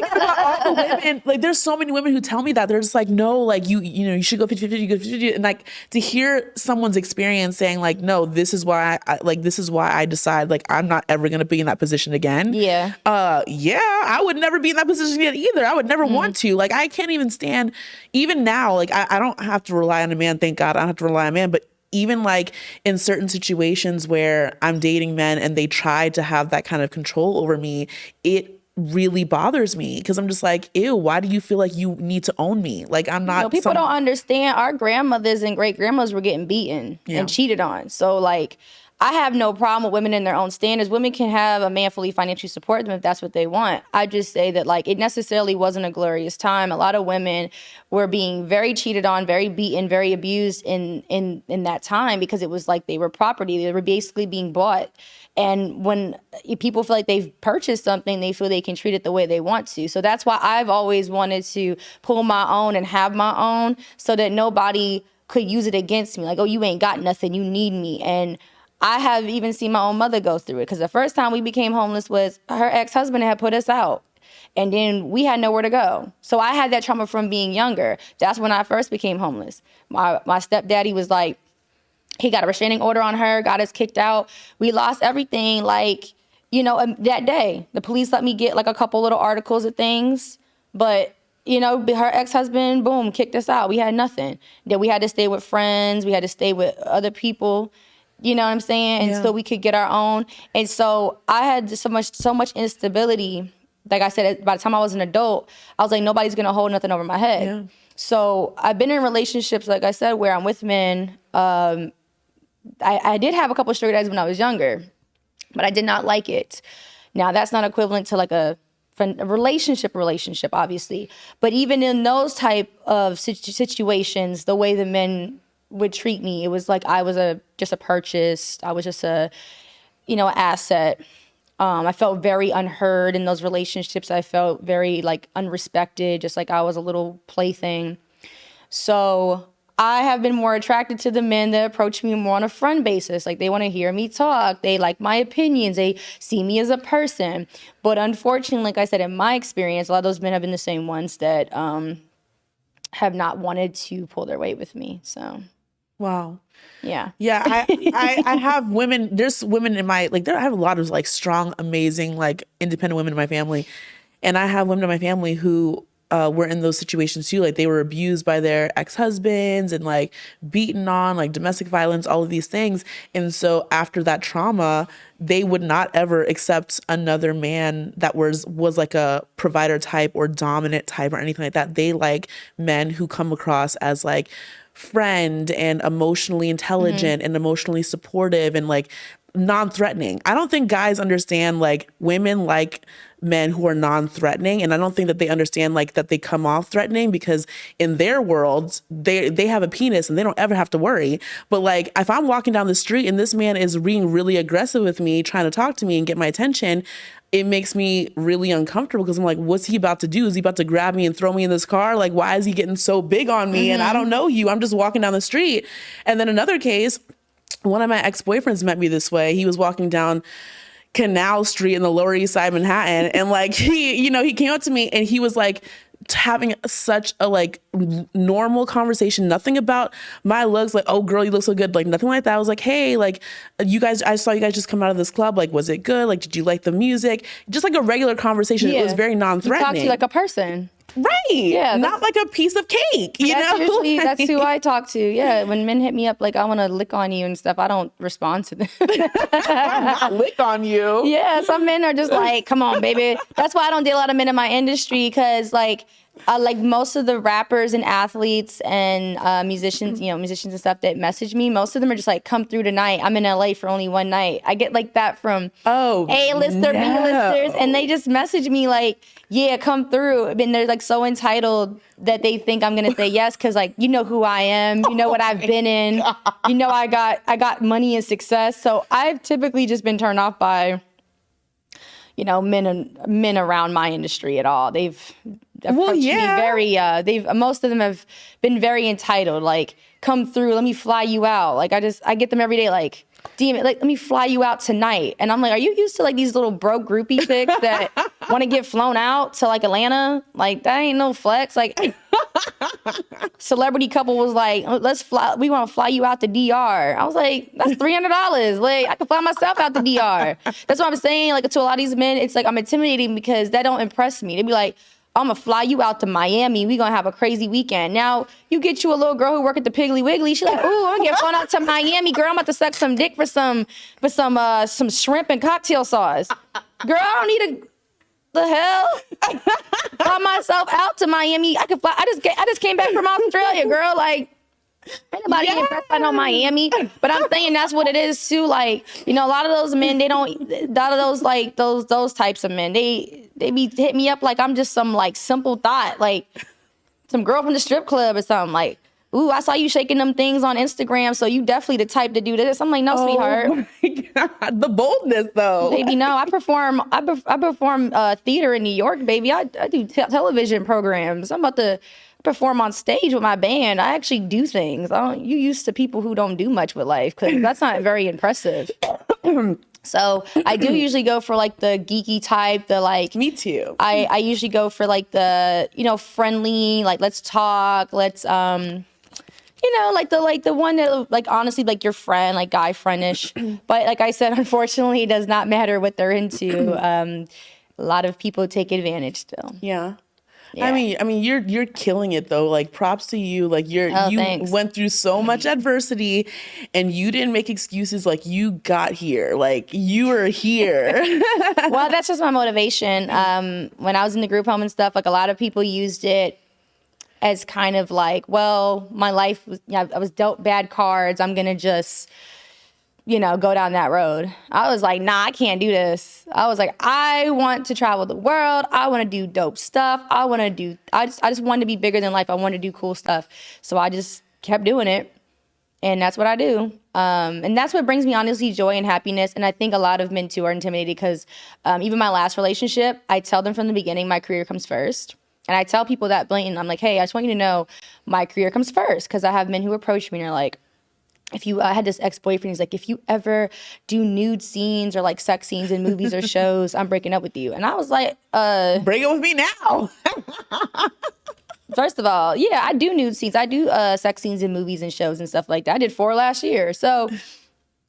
Speaker 2: about all the women. Like, there's so many women who tell me that they're just like, no, like you should go 50-50, you go 50-50. And like to hear someone's experience saying like, no, this is why I decide like I'm not ever gonna be in that position again.
Speaker 1: Yeah.
Speaker 2: I would never be in that position yet either. I would never want to. Like, I can't even stand. Even now, like I don't have to rely on a man. Thank God, I don't have to rely on a man. But even like in certain situations where I'm dating men and they try to have that kind of control over me, it really bothers me because I'm just like, ew, why do you feel like you need to own me? Like, I'm not.
Speaker 1: People don't understand. Our grandmothers and great grandmothers were getting beaten and cheated on. So like, I have no problem with women in their own standards. Women can have a man fully financially support them if that's what they want. I just say that like it necessarily wasn't a glorious time. A lot of women were being very cheated on, very beaten, very abused in that time because it was like they were property. They were basically being bought. And when people feel like they've purchased something, they feel they can treat it the way they want to. So that's why I've always wanted to pull my own and have my own so that nobody could use it against me. Like, oh, you ain't got nothing. You need me. And I have even seen my own mother go through it, because the first time we became homeless was her ex-husband had put us out. And then we had nowhere to go. So I had that trauma from being younger. That's when I first became homeless. My stepdaddy was like, he got a restraining order on her, got us kicked out. We lost everything, like, you know, that day. The police let me get like a couple little articles of things. But, you know, her ex-husband, boom, kicked us out. We had nothing. Then we had to stay with friends. We had to stay with other people. You know what I'm saying? And so we could get our own. And so I had so much instability. Like I said, by the time I was an adult, I was like, nobody's going to hold nothing over my head. Yeah. So I've been in relationships, like I said, where I'm with men. I did have a couple of sugar daddies when I was younger, but I did not like it. Now, that's not equivalent to like a relationship, obviously. But even in those type of situations, the way the men would treat me, it was like I was just a purchase. I was just an asset. I felt very unheard in those relationships. I felt very like unrespected, just like I was a little plaything. So I have been more attracted to the men that approach me more on a friend basis. Like they want to hear me talk. They like my opinions. They see me as a person. But unfortunately, like I said, in my experience, a lot of those men have been the same ones that have not wanted to pull their weight with me. So.
Speaker 2: Wow.
Speaker 1: Yeah.
Speaker 2: Yeah. I have women, there's women in my, like, I have a lot of like strong, amazing, like independent women in my family. And I have women in my family who were in those situations too. Like they were abused by their ex-husbands and like beaten on, like domestic violence, all of these things. And so after that trauma, they would not ever accept another man that was like a provider type or dominant type or anything like that. They like men who come across as like friend and emotionally intelligent and emotionally supportive and like non-threatening. I don't think guys understand like women like men who are non-threatening, and I don't think that they understand like that they come off threatening, because in their worlds they have a penis and they don't ever have to worry. But like if I'm walking down the street and this man is being really aggressive with me, trying to talk to me and get my attention, it makes me really uncomfortable, because I'm like, what's he about to do? Is he about to grab me and throw me in this car? Like, why is he getting so big on me? And I don't know you. I'm just walking down the street. And then another case, one of my ex-boyfriends met me this way. He was walking down Canal Street in the Lower East Side, Manhattan. And like, he came up to me and he was like, having such a like normal conversation, nothing about my looks, like, oh girl, you look so good, like nothing like that. I was like, hey, like I saw you guys just come out of this club, like was it good, like did you like the music? Just like a regular conversation. It was very non-threatening.
Speaker 1: Talk to you like a person.
Speaker 2: Right. Yeah. Not like a piece of cake, you know?
Speaker 1: Usually, that's who I talk to. Yeah. When men hit me up, like, I want to lick on you and stuff, I don't respond to them.
Speaker 2: Not lick on you.
Speaker 1: Yeah. Some men are just like, come on, baby. That's why I don't date a lot of men in my industry, because, like most of the rappers and athletes and musicians and stuff that message me, most of them are just like, come through tonight. I'm in LA for only one night. I get like that from A-lister, B-listers, and they just message me like, yeah, come through. And they're like so entitled that they think I'm gonna say yes, because like, you know who I am, you know what I've been in, you know I got money and success. So I've typically just been turned off by, you know, men around my industry at all. They've approached me very, most of them have been very entitled, like, come through, let me fly you out. Like, I get them every day, like, DM, like, let me fly you out tonight. And I'm like, are you used to like these little broke groupie chicks that want to get flown out to like Atlanta? Like, that ain't no flex. Like, celebrity couple was like, we want to fly you out to DR. I was like, that's $300. Like, I can fly myself out to DR. That's what I'm saying. Like, to a lot of these men, it's like I'm intimidating because that don't impress me. They be like, I'm gonna fly you out to Miami. We gonna have a crazy weekend. Now you get you a little girl who work at the Piggly Wiggly. She's like, ooh, I'm gonna get flown out to Miami, girl. I'm about to suck some dick for some shrimp and cocktail sauce. Girl, I don't need the hell. Fly myself out to Miami. I can fly. I just came back from Australia, girl. Like, ain't nobody impressed by no Miami. But I'm saying that's what it is too. Like, you know, a lot of those men, a lot of those like those types of men, they be hit me up like I'm just some like simple thought, like some girl from the strip club or something. Like, ooh, I saw you shaking them things on Instagram, so you definitely the type to do this. I'm like, no, sweetheart.
Speaker 2: Oh my God, the boldness though.
Speaker 1: Baby, no, I perform theater in New York, baby. I do television programs. I'm about to perform on stage with my band. I actually do things. You used to people who don't do much with life because that's not very impressive. So I do usually go for like the geeky type, the like.
Speaker 2: Me too.
Speaker 1: I usually go for like the, friendly, like let's talk, let's like the one that like honestly like your friend, like guy friendish. But like I said, unfortunately, it does not matter what they're into. A lot of people take advantage still.
Speaker 2: Yeah.
Speaker 1: Yeah.
Speaker 2: I mean, you're killing it though. Like, props to you. Like, you
Speaker 1: thanks.
Speaker 2: went through so much adversity, and you didn't make excuses. Like, you got here. Like, you are here.
Speaker 1: Well, that's just my motivation. When I was in the group home and stuff, like a lot of people used it as kind of like, well, my life was, I was dealt bad cards. I'm gonna just, go down that road. I was like, nah, I can't do this. I was like, I want to travel the world. I want to do dope stuff. I just wanted to be bigger than life. I wanted to do cool stuff. So I just kept doing it. And that's what I do. And that's what brings me, honestly, joy and happiness. And I think a lot of men, too, are intimidated because even my last relationship, I tell them from the beginning, my career comes first. And I tell people that blatant. I'm like, hey, I just want you to know my career comes first. Because I have men who approach me and are like, I had this ex-boyfriend, he's like, if you ever do nude scenes or like sex scenes in movies or shows, I'm breaking up with you. And I was like,
Speaker 2: break up with me now.
Speaker 1: First of all, yeah, I do nude scenes. I do sex scenes in movies and shows and stuff like that. I did 4 last year. So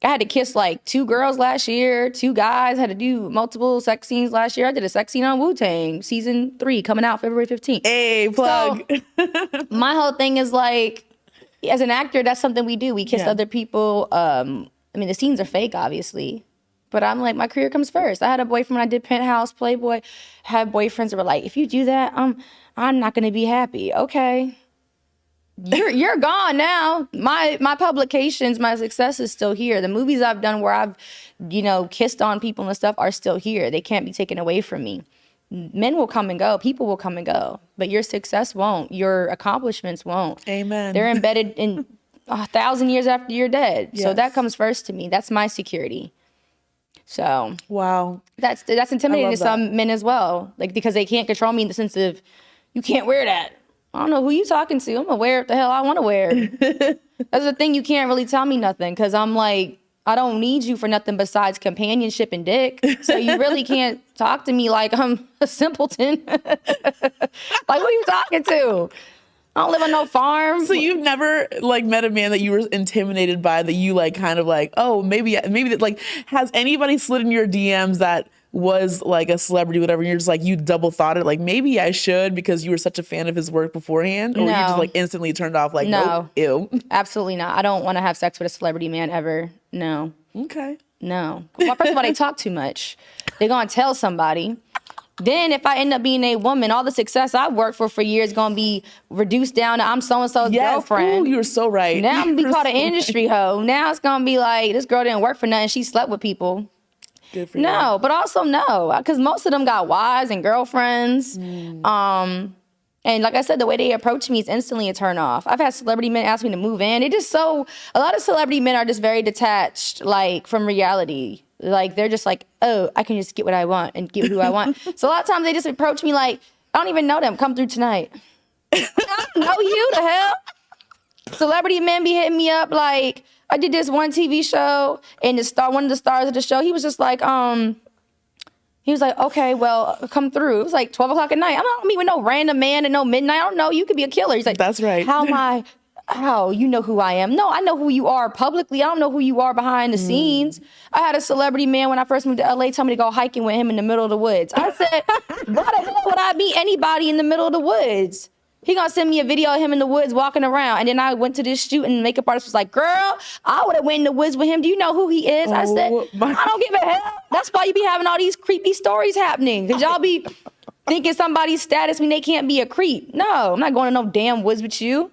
Speaker 1: I had to kiss like 2 girls last year, 2 guys. I had to do multiple sex scenes last year. I did a sex scene on Wu-Tang, season 3, coming out February 15th.
Speaker 2: Hey, plug.
Speaker 1: So, my whole thing is like, as an actor, that's something we do. We kiss other people. The scenes are fake, obviously. But I'm like, my career comes first. I had a boyfriend when I did Penthouse, Playboy. Had boyfriends that were like, if you do that, I'm not going to be happy. Okay. You're gone now. My publications, my success is still here. The movies I've done where I've, kissed on people and stuff are still here. They can't be taken away from me. Men will come and go. People will come and go. But your success won't. Your accomplishments won't.
Speaker 2: Amen.
Speaker 1: They're embedded in 1,000 years after you're dead.
Speaker 2: Yes.
Speaker 1: So that comes first to me. That's my security. So
Speaker 2: wow,
Speaker 1: that's intimidating to some men as well. Like, because they can't control me in the sense of, you can't wear that. I don't know who you talking to. I'm gonna wear what the hell I want to wear. That's the thing. You can't really tell me nothing because I'm like, I don't need you for nothing besides companionship and dick. So you really can't talk to me like I'm a simpleton. Like, who are you talking to? I don't live on no farm.
Speaker 2: So you've never like met a man that you were intimidated by, that you like kind of like, oh, maybe that, like, has anybody slid in your DMs that was like a celebrity, whatever, and you're just like, you double thought it, like, maybe I should, because you were such a fan of his work beforehand? Or
Speaker 1: No.
Speaker 2: you just like instantly turned off, like,
Speaker 1: No.
Speaker 2: nope, ew?
Speaker 1: Absolutely not. I don't want to have sex with a celebrity man ever. No.
Speaker 2: Okay.
Speaker 1: No. Well, first of all, they talk too much. They're going to tell somebody. Then if I end up being a woman, all the success I've worked for years going to be reduced down to I'm so-and-so's girlfriend.
Speaker 2: Ooh, you're so right.
Speaker 1: Now I'm going to be called an industry hoe. Now it's going to be like, this girl didn't work for nothing. She slept with people.
Speaker 2: Good for you.
Speaker 1: No, but also no, because most of them got wives and girlfriends. And like I said, the way they approach me is instantly a turn off. I've had celebrity men ask me to move in. A lot of celebrity men are just very detached, like, from reality. Like, they're just like, oh, I can just get what I want and get who I want. So a lot of times they just approach me like, I don't even know them. Come through tonight. I don't know you, the hell? Celebrity men be hitting me up like, I did this one TV show, and one of the stars of the show, he was just like, he was like, okay, well, come through. It was like 12 o'clock at night. I don't meet with no random man at no midnight. I don't know. You could be a killer. He's like,
Speaker 2: that's right.
Speaker 1: How you know who I am? No, I know who you are publicly. I don't know who you are behind the scenes. I had a celebrity man when I first moved to LA tell me to go hiking with him in the middle of the woods. I said, why the hell would I meet anybody in the middle of the woods? He gonna send me a video of him in the woods walking around. And then I went to this shoot and the makeup artist was like, girl, I would have went in the woods with him. Do you know who he is? I said, I don't give a hell. That's why you be having all these creepy stories happening. Because y'all be thinking somebody's status mean they can't be a creep. No, I'm not going to no damn woods with you.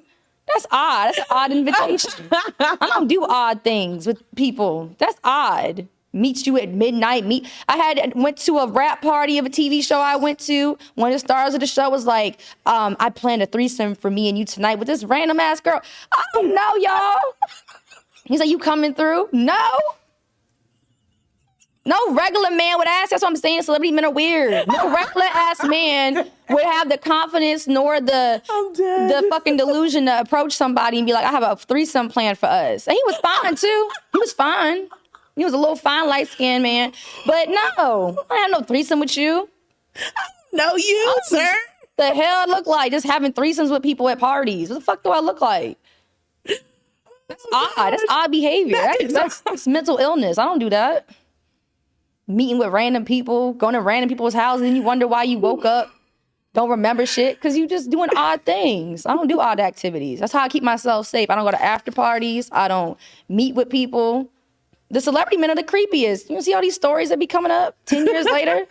Speaker 1: That's odd. That's an odd invitation. I don't do odd things with people. That's odd. Meet you at midnight. I went to a rap party of a TV show I went to. One of the stars of the show was like, I planned a threesome for me and you tonight with this random ass girl. I don't know, y'all. He's like, you coming through? No. No regular man would ask. That's what I'm saying. Celebrity men are weird. No regular ass man would have the confidence nor the fucking delusion to approach somebody and be like, I have a threesome planned for us. And he was fine too. He was fine. He was a little fine, light-skinned man. But no, I have no threesome with you.
Speaker 2: No, you, sir.
Speaker 1: The hell I look like just having threesomes with people at parties. What the fuck do I look like? That's odd. That's odd behavior. That's mental illness. I don't do that. Meeting with random people, going to random people's houses, and you wonder why you woke up, don't remember shit, because you just doing odd things. I don't do odd activities. That's how I keep myself safe. I don't go to after parties. I don't meet with people. The celebrity men are the creepiest. You see all these stories that be coming up 10 years later?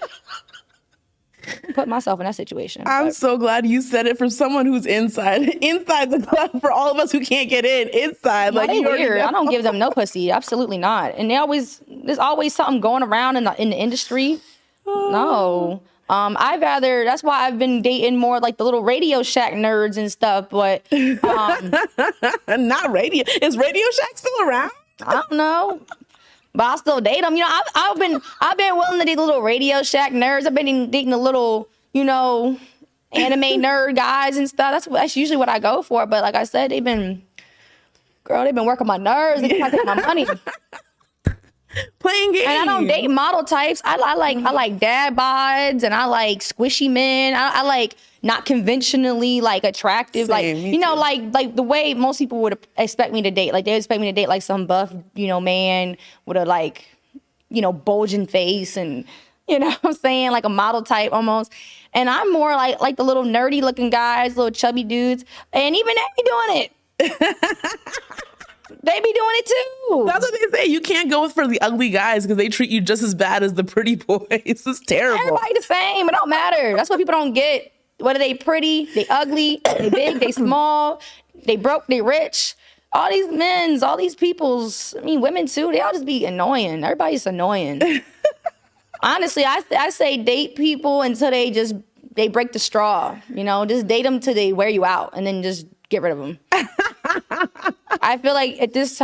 Speaker 1: Put myself in that situation.
Speaker 2: I'm so glad you said it from someone who's inside the club. For all of us who can't get inside.
Speaker 1: No,
Speaker 2: like
Speaker 1: they
Speaker 2: you
Speaker 1: weird. I don't give them no pussy. Absolutely not. And there's always something going around in the industry. No. That's why I've been dating more like the little Radio Shack nerds and stuff. But
Speaker 2: not radio. Is Radio Shack still around?
Speaker 1: I don't know. But I still date them. You know, I've been willing to date the little Radio Shack nerds. I've been dating the little, anime nerd guys and stuff. That's usually what I go for. But like I said, they've been working my nerves. They've been taking my money.
Speaker 2: Playing games.
Speaker 1: And I don't date model types. I like dad bods and I like squishy men. I like not conventionally like attractive.
Speaker 2: Same,
Speaker 1: like the way most people would expect me to date. Like they expect me to date like some buff, man with a bulging face and what I'm saying, like a model type almost. And I'm more like the little nerdy looking guys, little chubby dudes. And even they be doing it. They be doing it too.
Speaker 2: That's what they say. You can't go for the ugly guys because they treat you just as bad as the pretty boys. It's terrible.
Speaker 1: Everybody the same. It don't matter. That's what people don't get. Whether they pretty, they ugly, they big, they small, they broke, they rich. All these men's, all these people's, women too, they all just be annoying. Everybody's annoying. Honestly, I say date people until they break the straw. Just date them till they wear you out and then just get rid of them. I feel like at this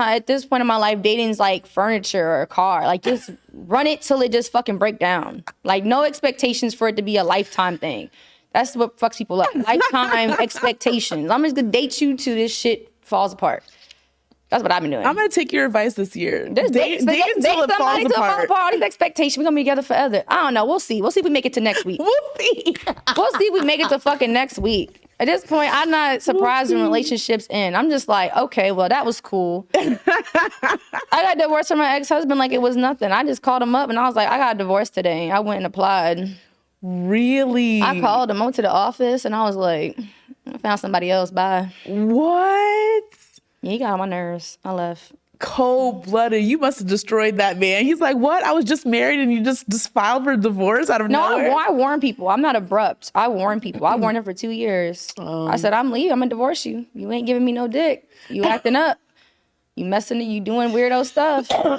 Speaker 1: point in my life, dating's like furniture or a car. Like just run it till it just fucking break down. Like no expectations for it to be a lifetime thing. That's what fucks people up. Lifetime expectations. I'm just gonna date you till this shit falls apart. That's what I've been doing.
Speaker 2: I'm gonna take your advice this year.
Speaker 1: Date until it falls apart. All these expectations. We're gonna be together forever. I don't know. We'll see. We'll see if we make it to next week.
Speaker 2: We'll see.
Speaker 1: We'll see if we make it to fucking next week. At this point, I'm not surprised when relationships end. I'm just like, okay, well, that was cool. I got divorced from my ex-husband like it was nothing. I just called him up and I was like, I got divorced today. I went and applied.
Speaker 2: Really?
Speaker 1: I called him. I went to the office and I was like, I found somebody else. Bye.
Speaker 2: What?
Speaker 1: Yeah, he got on my nerves. I left.
Speaker 2: Cold-blooded. You must have destroyed that man. He's like, what? I was just married and you just filed for divorce out of nowhere?
Speaker 1: No, I warn people. I'm not abrupt. I warn people. I warned him for 2 years. I said, I'm leaving. I'm going to divorce you. You ain't giving me no dick. You acting up. You messing, you doing weirdo stuff. I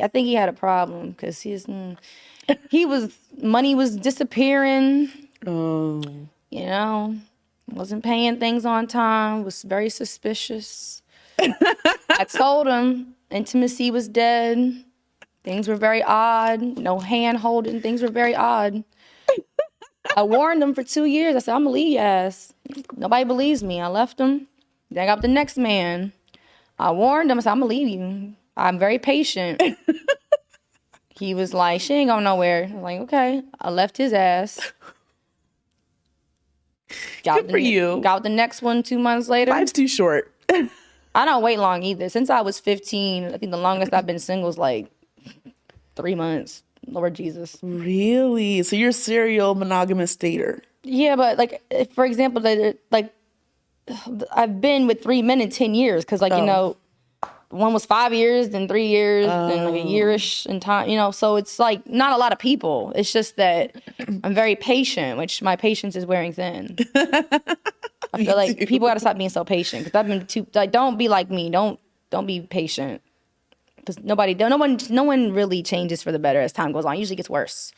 Speaker 1: think he had a problem because money was disappearing. Wasn't paying things on time, was very suspicious. I told him intimacy was dead. Things were very odd. No hand holding. Things were very odd. I warned him for 2 years. I said, I'm going to leave your ass. Nobody believes me. I left him. Then I got the next man. I warned him. I said, I'm going to leave you. I'm very patient. He was like, she ain't going nowhere. I was like, okay. I left his ass.
Speaker 2: Good for you.
Speaker 1: Got the next one 2 months later.
Speaker 2: Life's too short.
Speaker 1: I don't wait long either. Since I was 15, I think the longest I've been single is like 3 months. Lord Jesus.
Speaker 2: Really? So you're a serial monogamous dater?
Speaker 1: Yeah, but like, for example, like I've been with 3 men in 10 years because one was 5 years, then 3 years, then like a yearish in time, so it's like not a lot of people. It's just that I'm very patient, which my patience is wearing thin. I feel like people got to stop being so patient because I've been too, like, don't be like me. Don't be patient because no one really changes for the better as time goes on. It usually gets worse.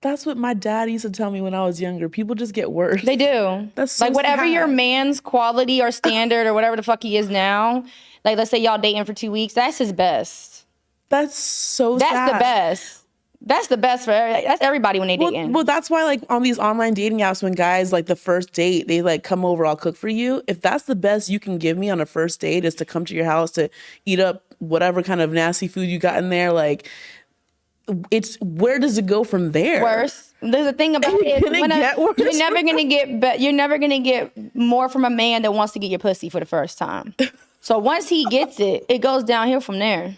Speaker 2: That's what my dad used to tell me when I was younger. People just get worse.
Speaker 1: They do.
Speaker 2: That's so
Speaker 1: like whatever
Speaker 2: sad.
Speaker 1: your man's quality or standard or whatever the fuck he is now. Like let's say y'all dating for 2 weeks. That's his best.
Speaker 2: That's so
Speaker 1: That's
Speaker 2: sad.
Speaker 1: the best. That's the best for that's everybody when they dating.
Speaker 2: Well, that's why like on these online dating apps, when guys like the first date, they like come over, I'll cook for you. If that's the best you can give me on a first date is to come to your house to eat up whatever kind of nasty food you got in there, like it's where does it go from there?
Speaker 1: Worse. There's a thing about it. You're never gonna get more from a man that wants to get your pussy for the first time. So once he gets it, it goes downhill from there.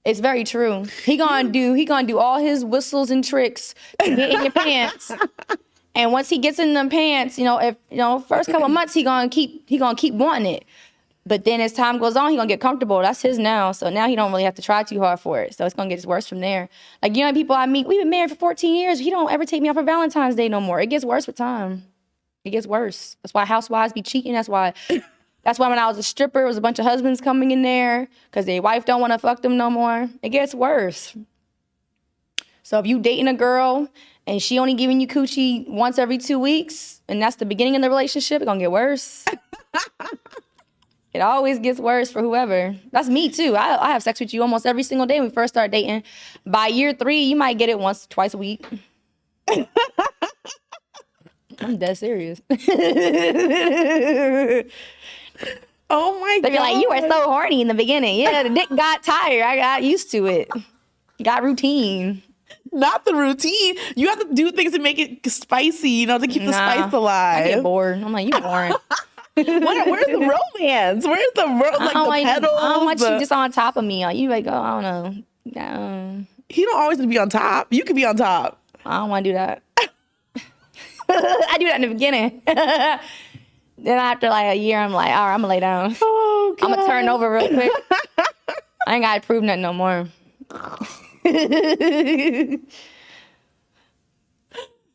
Speaker 1: It's very true. He gonna do all his whistles and tricks to get in your pants. And once he gets in them pants, first couple of months he gonna keep wanting it. But then as time goes on, he gonna get comfortable. That's his now. So now he don't really have to try too hard for it. So it's gonna get worse from there. Like, people I meet, we've been married for 14 years. He don't ever take me out for Valentine's Day no more. It gets worse with time. It gets worse. That's why housewives be cheating. That's why when I was a stripper, it was a bunch of husbands coming in there because their wife don't want to fuck them no more. It gets worse. So if you dating a girl and she only giving you coochie once every 2 weeks, and that's the beginning of the relationship, it's gonna get worse. It always gets worse for whoever. That's me too. I have sex with you almost every single day when we first start dating. By year 3, you might get it twice a week. I'm dead serious.
Speaker 2: Oh my God.
Speaker 1: They be like, you were so horny in the beginning. Yeah, the dick got tired. I got used to it. Got routine.
Speaker 2: Not the routine. You have to do things to make it spicy, to keep the spice alive.
Speaker 1: I get bored. I'm like, you boring.
Speaker 2: Where's the romance? Where's the petals?
Speaker 1: I don't want you just on top of me. You like, I don't know.
Speaker 2: He don't always need to be on top. You can be on top.
Speaker 1: I don't want to do that. I do that in the beginning. Then after like a year, I'm like, all right, I'm gonna lay down.
Speaker 2: Oh, God.
Speaker 1: I'm gonna turn over real quick. I ain't gotta prove nothing no more.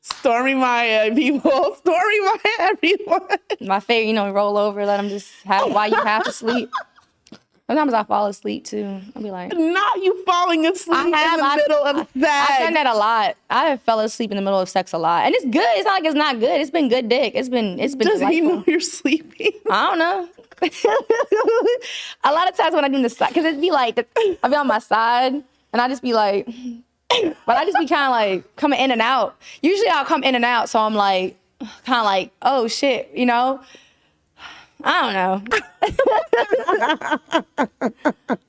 Speaker 2: Stormi Maya, people. Stormi Maya, everyone.
Speaker 1: My favorite, roll over, let them just have while you half asleep. Sometimes I fall asleep too. I'll be like,
Speaker 2: not you falling asleep in the middle of sex.
Speaker 1: I've done that a lot. I have fell asleep in the middle of sex a lot, and it's good. It's not like it's not good. It's been good dick. It's been. Does
Speaker 2: delightful. He know you're sleeping?
Speaker 1: I don't know. A lot of times when I do the side, because it'd be like I'll be on my side, and I just be like, but I just be kind of like coming in and out. Usually I'll come in and out, so I'm like, kind of like, oh shit, I don't know.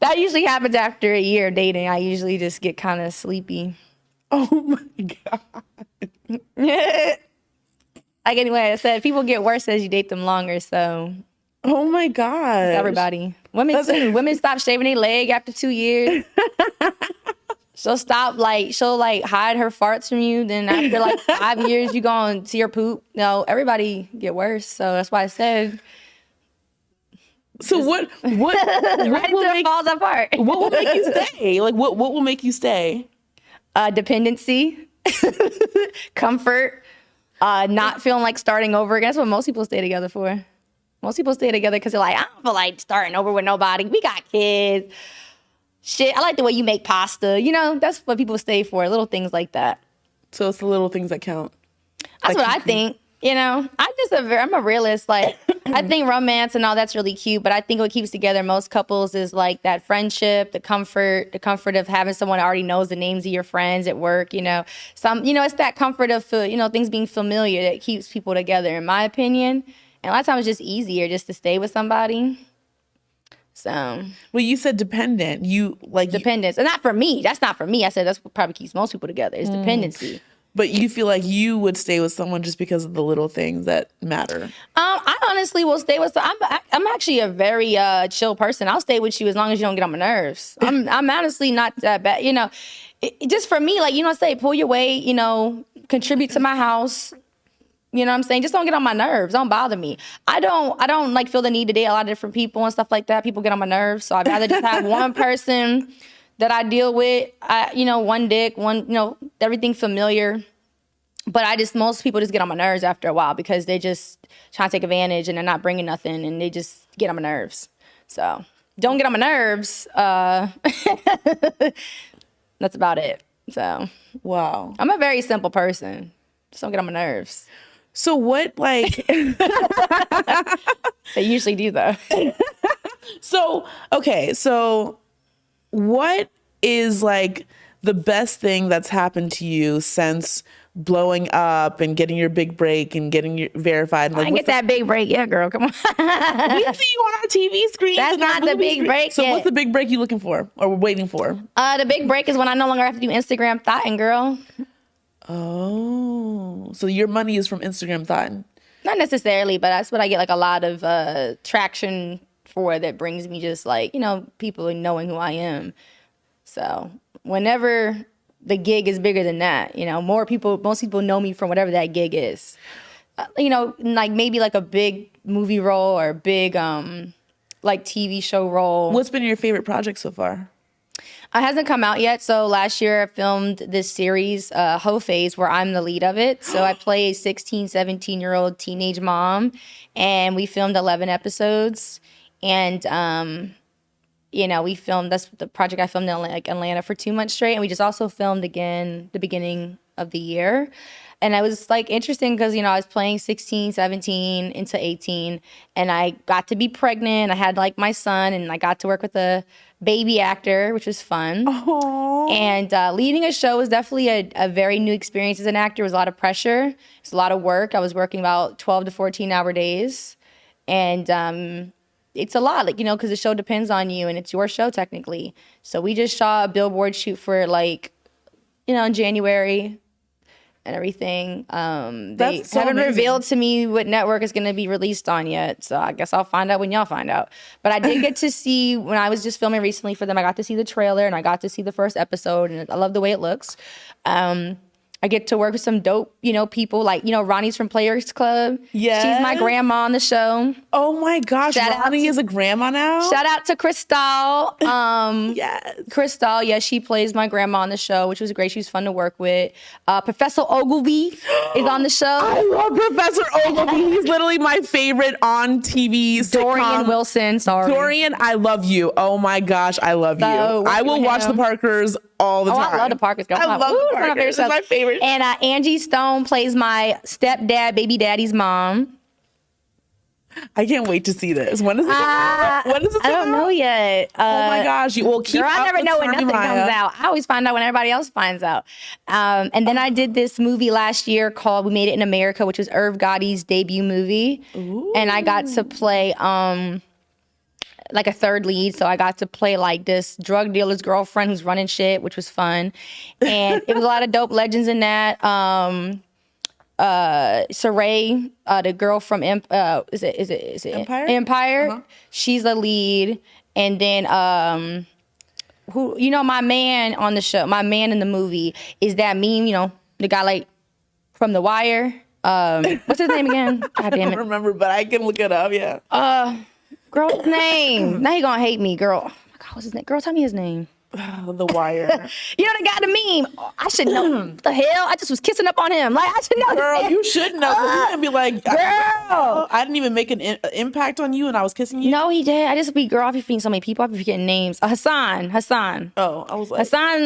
Speaker 1: That usually happens after a year of dating. I usually just get kind of sleepy.
Speaker 2: Oh my God.
Speaker 1: Like anyway, I said people get worse as you date them longer. So.
Speaker 2: Oh my God.
Speaker 1: Everybody. Women too. Women stop shaving their leg after 2 years. She'll hide her farts from you. Then after like 5 years, you go and see her poop. No, everybody get worse. So that's why I said.
Speaker 2: So what will
Speaker 1: falls apart.
Speaker 2: What will make you stay? Like what will make you stay?
Speaker 1: Dependency, comfort, not feeling like starting over again. That's what most people stay together for. Most people stay together because they're like, I don't feel like starting over with nobody. We got kids. Shit, I like the way you make pasta. That's what people stay for. Little things like that.
Speaker 2: So it's the little things that count.
Speaker 1: That's what I think. I'm a realist. Like, I think romance and all that's really cute, but I think what keeps together most couples is like that friendship, the comfort of having someone that already knows the names of your friends at work. It's that comfort of things being familiar that keeps people together, in my opinion. And a lot of times it's just easier just to stay with somebody. So.
Speaker 2: Well, you said dependent.
Speaker 1: Dependence, and not for me. That's not for me. I said that's what probably keeps most people together. Is dependency.
Speaker 2: But you feel like you would stay with someone just because of the little things that matter.
Speaker 1: I honestly will stay with. I'm actually a very chill person. I'll stay with you as long as you don't get on my nerves. I'm honestly not that bad. Just for me, say pull your weight. Contribute to my house. You know what I'm saying? Just don't get on my nerves. Don't bother me. I don't like feel the need to date a lot of different people and stuff like that. People get on my nerves, so I'd rather just have one person that I deal with. One dick, everything familiar. But most people just get on my nerves after a while because they just trying to take advantage and they're not bringing nothing and they just get on my nerves. So don't get on my nerves. That's about it. So
Speaker 2: Wow.
Speaker 1: I'm a very simple person. Just don't get on my nerves.
Speaker 2: So what, like,
Speaker 1: They usually do though.
Speaker 2: so what is like the best thing that's happened to you since blowing up and getting your big break and getting your verified?
Speaker 1: I
Speaker 2: Like,
Speaker 1: didn't get that big break yet, girl. Come on.
Speaker 2: we see you on our TV screens.
Speaker 1: That's
Speaker 2: and our
Speaker 1: not the
Speaker 2: movie
Speaker 1: big
Speaker 2: screens.
Speaker 1: break
Speaker 2: So
Speaker 1: yet.
Speaker 2: what's the big break you looking for or waiting for?
Speaker 1: The big break is when I no longer have to do Instagram thotting, girl.
Speaker 2: Oh, so your money is from Instagram thought.
Speaker 1: Not necessarily, but that's what I get like a lot of traction for that brings me just like, people knowing who I am. So whenever the gig is bigger than that, most people know me from whatever that gig is. Like maybe like a big movie role or a big like TV show role.
Speaker 2: What's been your favorite project so far?
Speaker 1: It hasn't come out yet. So last year I filmed this series, 𝐥𝐤𝐬, where I'm the lead of it. So I play a 16, 17-year-old teenage mom, and we filmed 11 episodes. And, that's the project I filmed in Atlanta for 2 months straight. And we just also filmed again the beginning of the year. And it was like interesting because, I was playing 16, 17 into 18, and I got to be pregnant. I had like my son, and I got to work with a baby actor, which was fun.
Speaker 2: Aww.
Speaker 1: And leading a show was definitely a very new experience as an actor. It was a lot of pressure. It's a lot of work. I was working about 12 to 14-hour days. And it's a lot, because the show depends on you, and it's your show technically. So we just shot a billboard shoot for in January and everything. They
Speaker 2: That's so
Speaker 1: haven't
Speaker 2: amazing.
Speaker 1: revealed to me what network is going to be released on yet. So I guess I'll find out when y'all find out. But I did get to see, when I was just filming recently for them, I got to see the trailer and I got to see the first episode, and I love the way it looks. I get to work with some dope, people like, Ronnie's from Players Club.
Speaker 2: Yes.
Speaker 1: She's my grandma on the show.
Speaker 2: Oh my gosh,
Speaker 1: Shout out
Speaker 2: Ronnie
Speaker 1: to-
Speaker 2: is a grandma now?
Speaker 1: Shout out to Crystal.
Speaker 2: Yes.
Speaker 1: Crystal, yeah, she plays my grandma on the show, which was great. She was fun to work with. Professor 𝐤𝐤𝐬 is on the show.
Speaker 2: I love Professor 𝐤𝐤𝐬. He's literally my favorite on TV sitcom.
Speaker 1: Dorian Wilson, sorry.
Speaker 2: Dorian, I love you. Oh my gosh, I love you.
Speaker 1: So,
Speaker 2: I will watch
Speaker 1: him.
Speaker 2: the Parkers all the time.
Speaker 1: I love the Parkers. Girl.
Speaker 2: I love
Speaker 1: Ooh,
Speaker 2: the
Speaker 1: it's one of my
Speaker 2: Parkers. It's
Speaker 1: shows.
Speaker 2: my favorite.
Speaker 1: And Angie Stone plays my stepdad, baby daddy's mom.
Speaker 2: I can't wait to see this. When is it? When is it?
Speaker 1: I don't know yet.
Speaker 2: Oh my gosh, you will keep.
Speaker 1: Girl, I
Speaker 2: up
Speaker 1: never
Speaker 2: with
Speaker 1: know when
Speaker 2: Stormi
Speaker 1: nothing
Speaker 2: Maya.
Speaker 1: comes out. I always find out when everybody else finds out. And then I did this movie last year called We Made It in America, which was 𝐤𝐤𝐬's debut movie.
Speaker 2: Ooh.
Speaker 1: And I got to play like a third lead. So I got to play like this drug dealer's girlfriend who's running shit, which was fun. And it was a lot of dope legends in that. 𝐦𝐤𝐬𝐬, the girl from is it
Speaker 2: Empire?
Speaker 1: Empire?
Speaker 2: Uh-huh.
Speaker 1: She's the lead. And then my man on the show, my man in the movie is that meme, the guy like from The Wire. What's his name again? God
Speaker 2: I
Speaker 1: damn
Speaker 2: don't
Speaker 1: it.
Speaker 2: remember, but I can look it up. Yeah.
Speaker 1: Girl's name. Now he gonna hate me, girl. Oh my God, what's his name? Girl, tell me his name.
Speaker 2: The Wire.
Speaker 1: You know the guy, the meme. Oh, I should know. What the hell? I just was kissing up on him. Like, I should know. his
Speaker 2: Girl,
Speaker 1: name.
Speaker 2: you should know. You're gonna be like,
Speaker 1: Girl.
Speaker 2: I didn't even make an impact on you, and I was kissing you.
Speaker 1: No, he did. I just be, girl, I be forgetting so many people. I be forgetting names. Hassan.
Speaker 2: Oh, I was like
Speaker 1: Hassan,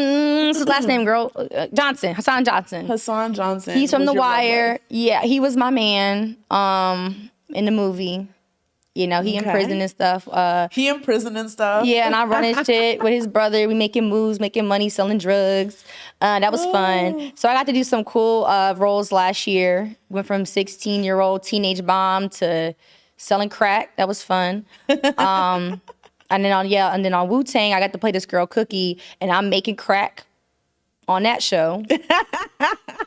Speaker 1: what's his last name, girl? Johnson. Hassan Johnson.
Speaker 2: Hassan Johnson.
Speaker 1: He's from
Speaker 2: was
Speaker 1: The
Speaker 2: your love
Speaker 1: Wire.
Speaker 2: life.
Speaker 1: Yeah, he was my man in the movie. He in
Speaker 2: Okay.
Speaker 1: prison and stuff.
Speaker 2: He in prison and stuff.
Speaker 1: Yeah, and I run his shit with his brother. We making moves, making money, selling drugs. That was fun. So I got to do some cool roles last year. Went from 16-year-old teenage mom to selling crack. That was fun. And then on Wu-Tang, I got to play this girl Cookie, and I'm making crack on that show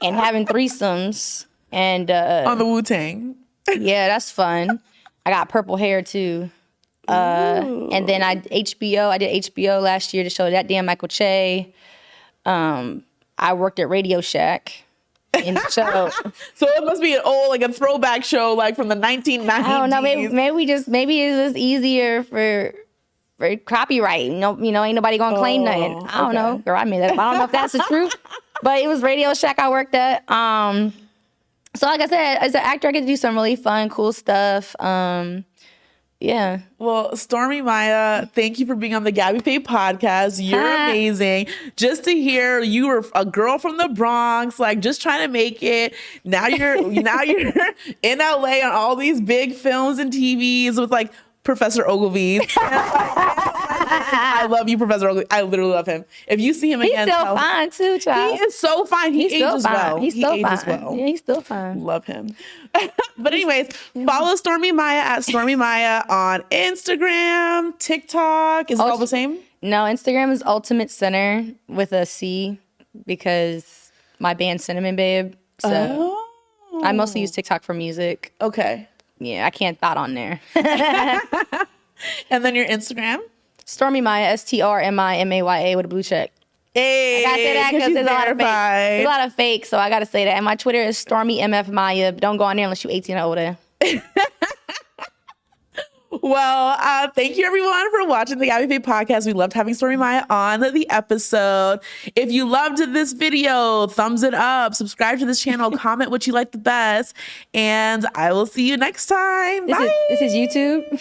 Speaker 1: and having threesomes. And
Speaker 2: On the Wu-Tang.
Speaker 1: yeah, that's fun. I got purple hair too. And then I did HBO last year to show that damn 𝐦𝐨𝐿. I worked at Radio Shack in the show.
Speaker 2: So it must be an old, like a throwback show, like from the 1990s.
Speaker 1: I don't know. Maybe it's just easier for copyright. Ain't nobody gonna claim nothing. I don't know. Girl, I made that up. I don't know if that's the truth, but it was Radio Shack I worked at. So like I said, as an actor, I get to do some really fun, cool stuff. Yeah.
Speaker 2: Well, Stormi 𝐬𝐬, thank you for being on the Gabby Fe podcast. You're amazing. Just to hear you were a girl from the Bronx, like just trying to make it. Now you're in LA on all these big films and TVs with like Professor 𝐦𝐤𝐤𝐬. I love you, Professor 𝐦𝐤𝐤𝐬. I literally love him. If you see him again,
Speaker 1: He's still fine too, child.
Speaker 2: He is so fine. He ages well.
Speaker 1: He's still
Speaker 2: He ages
Speaker 1: fine.
Speaker 2: well.
Speaker 1: Yeah, he's still fine.
Speaker 2: Love him. But anyways, follow Stormi 𝐬𝐬 at Stormi 𝐬𝐬 on Instagram, TikTok. Is it all the same?
Speaker 1: No, Instagram is Ultimate Center with a C because my band Cinnamon Babe. So I mostly use TikTok for music.
Speaker 2: Okay.
Speaker 1: Yeah, I can't thought on there.
Speaker 2: And then your Instagram?
Speaker 1: Stormi 𝐬𝐬, STRMIMAYA with a blue check.
Speaker 2: Hey,
Speaker 1: I gotta say that because there's a lot of fake, so I gotta say that. And my Twitter is Stormi MF 𝐬𝐬. Don't go on there unless you're 18 or older.
Speaker 2: Well, thank you everyone for watching the Gabby Fe podcast. We loved having Stormi 𝐬𝐬 on the episode. If you loved this video, thumbs it up, subscribe to this channel, comment what you like the best, and I will see you next time. Bye.
Speaker 1: This is YouTube.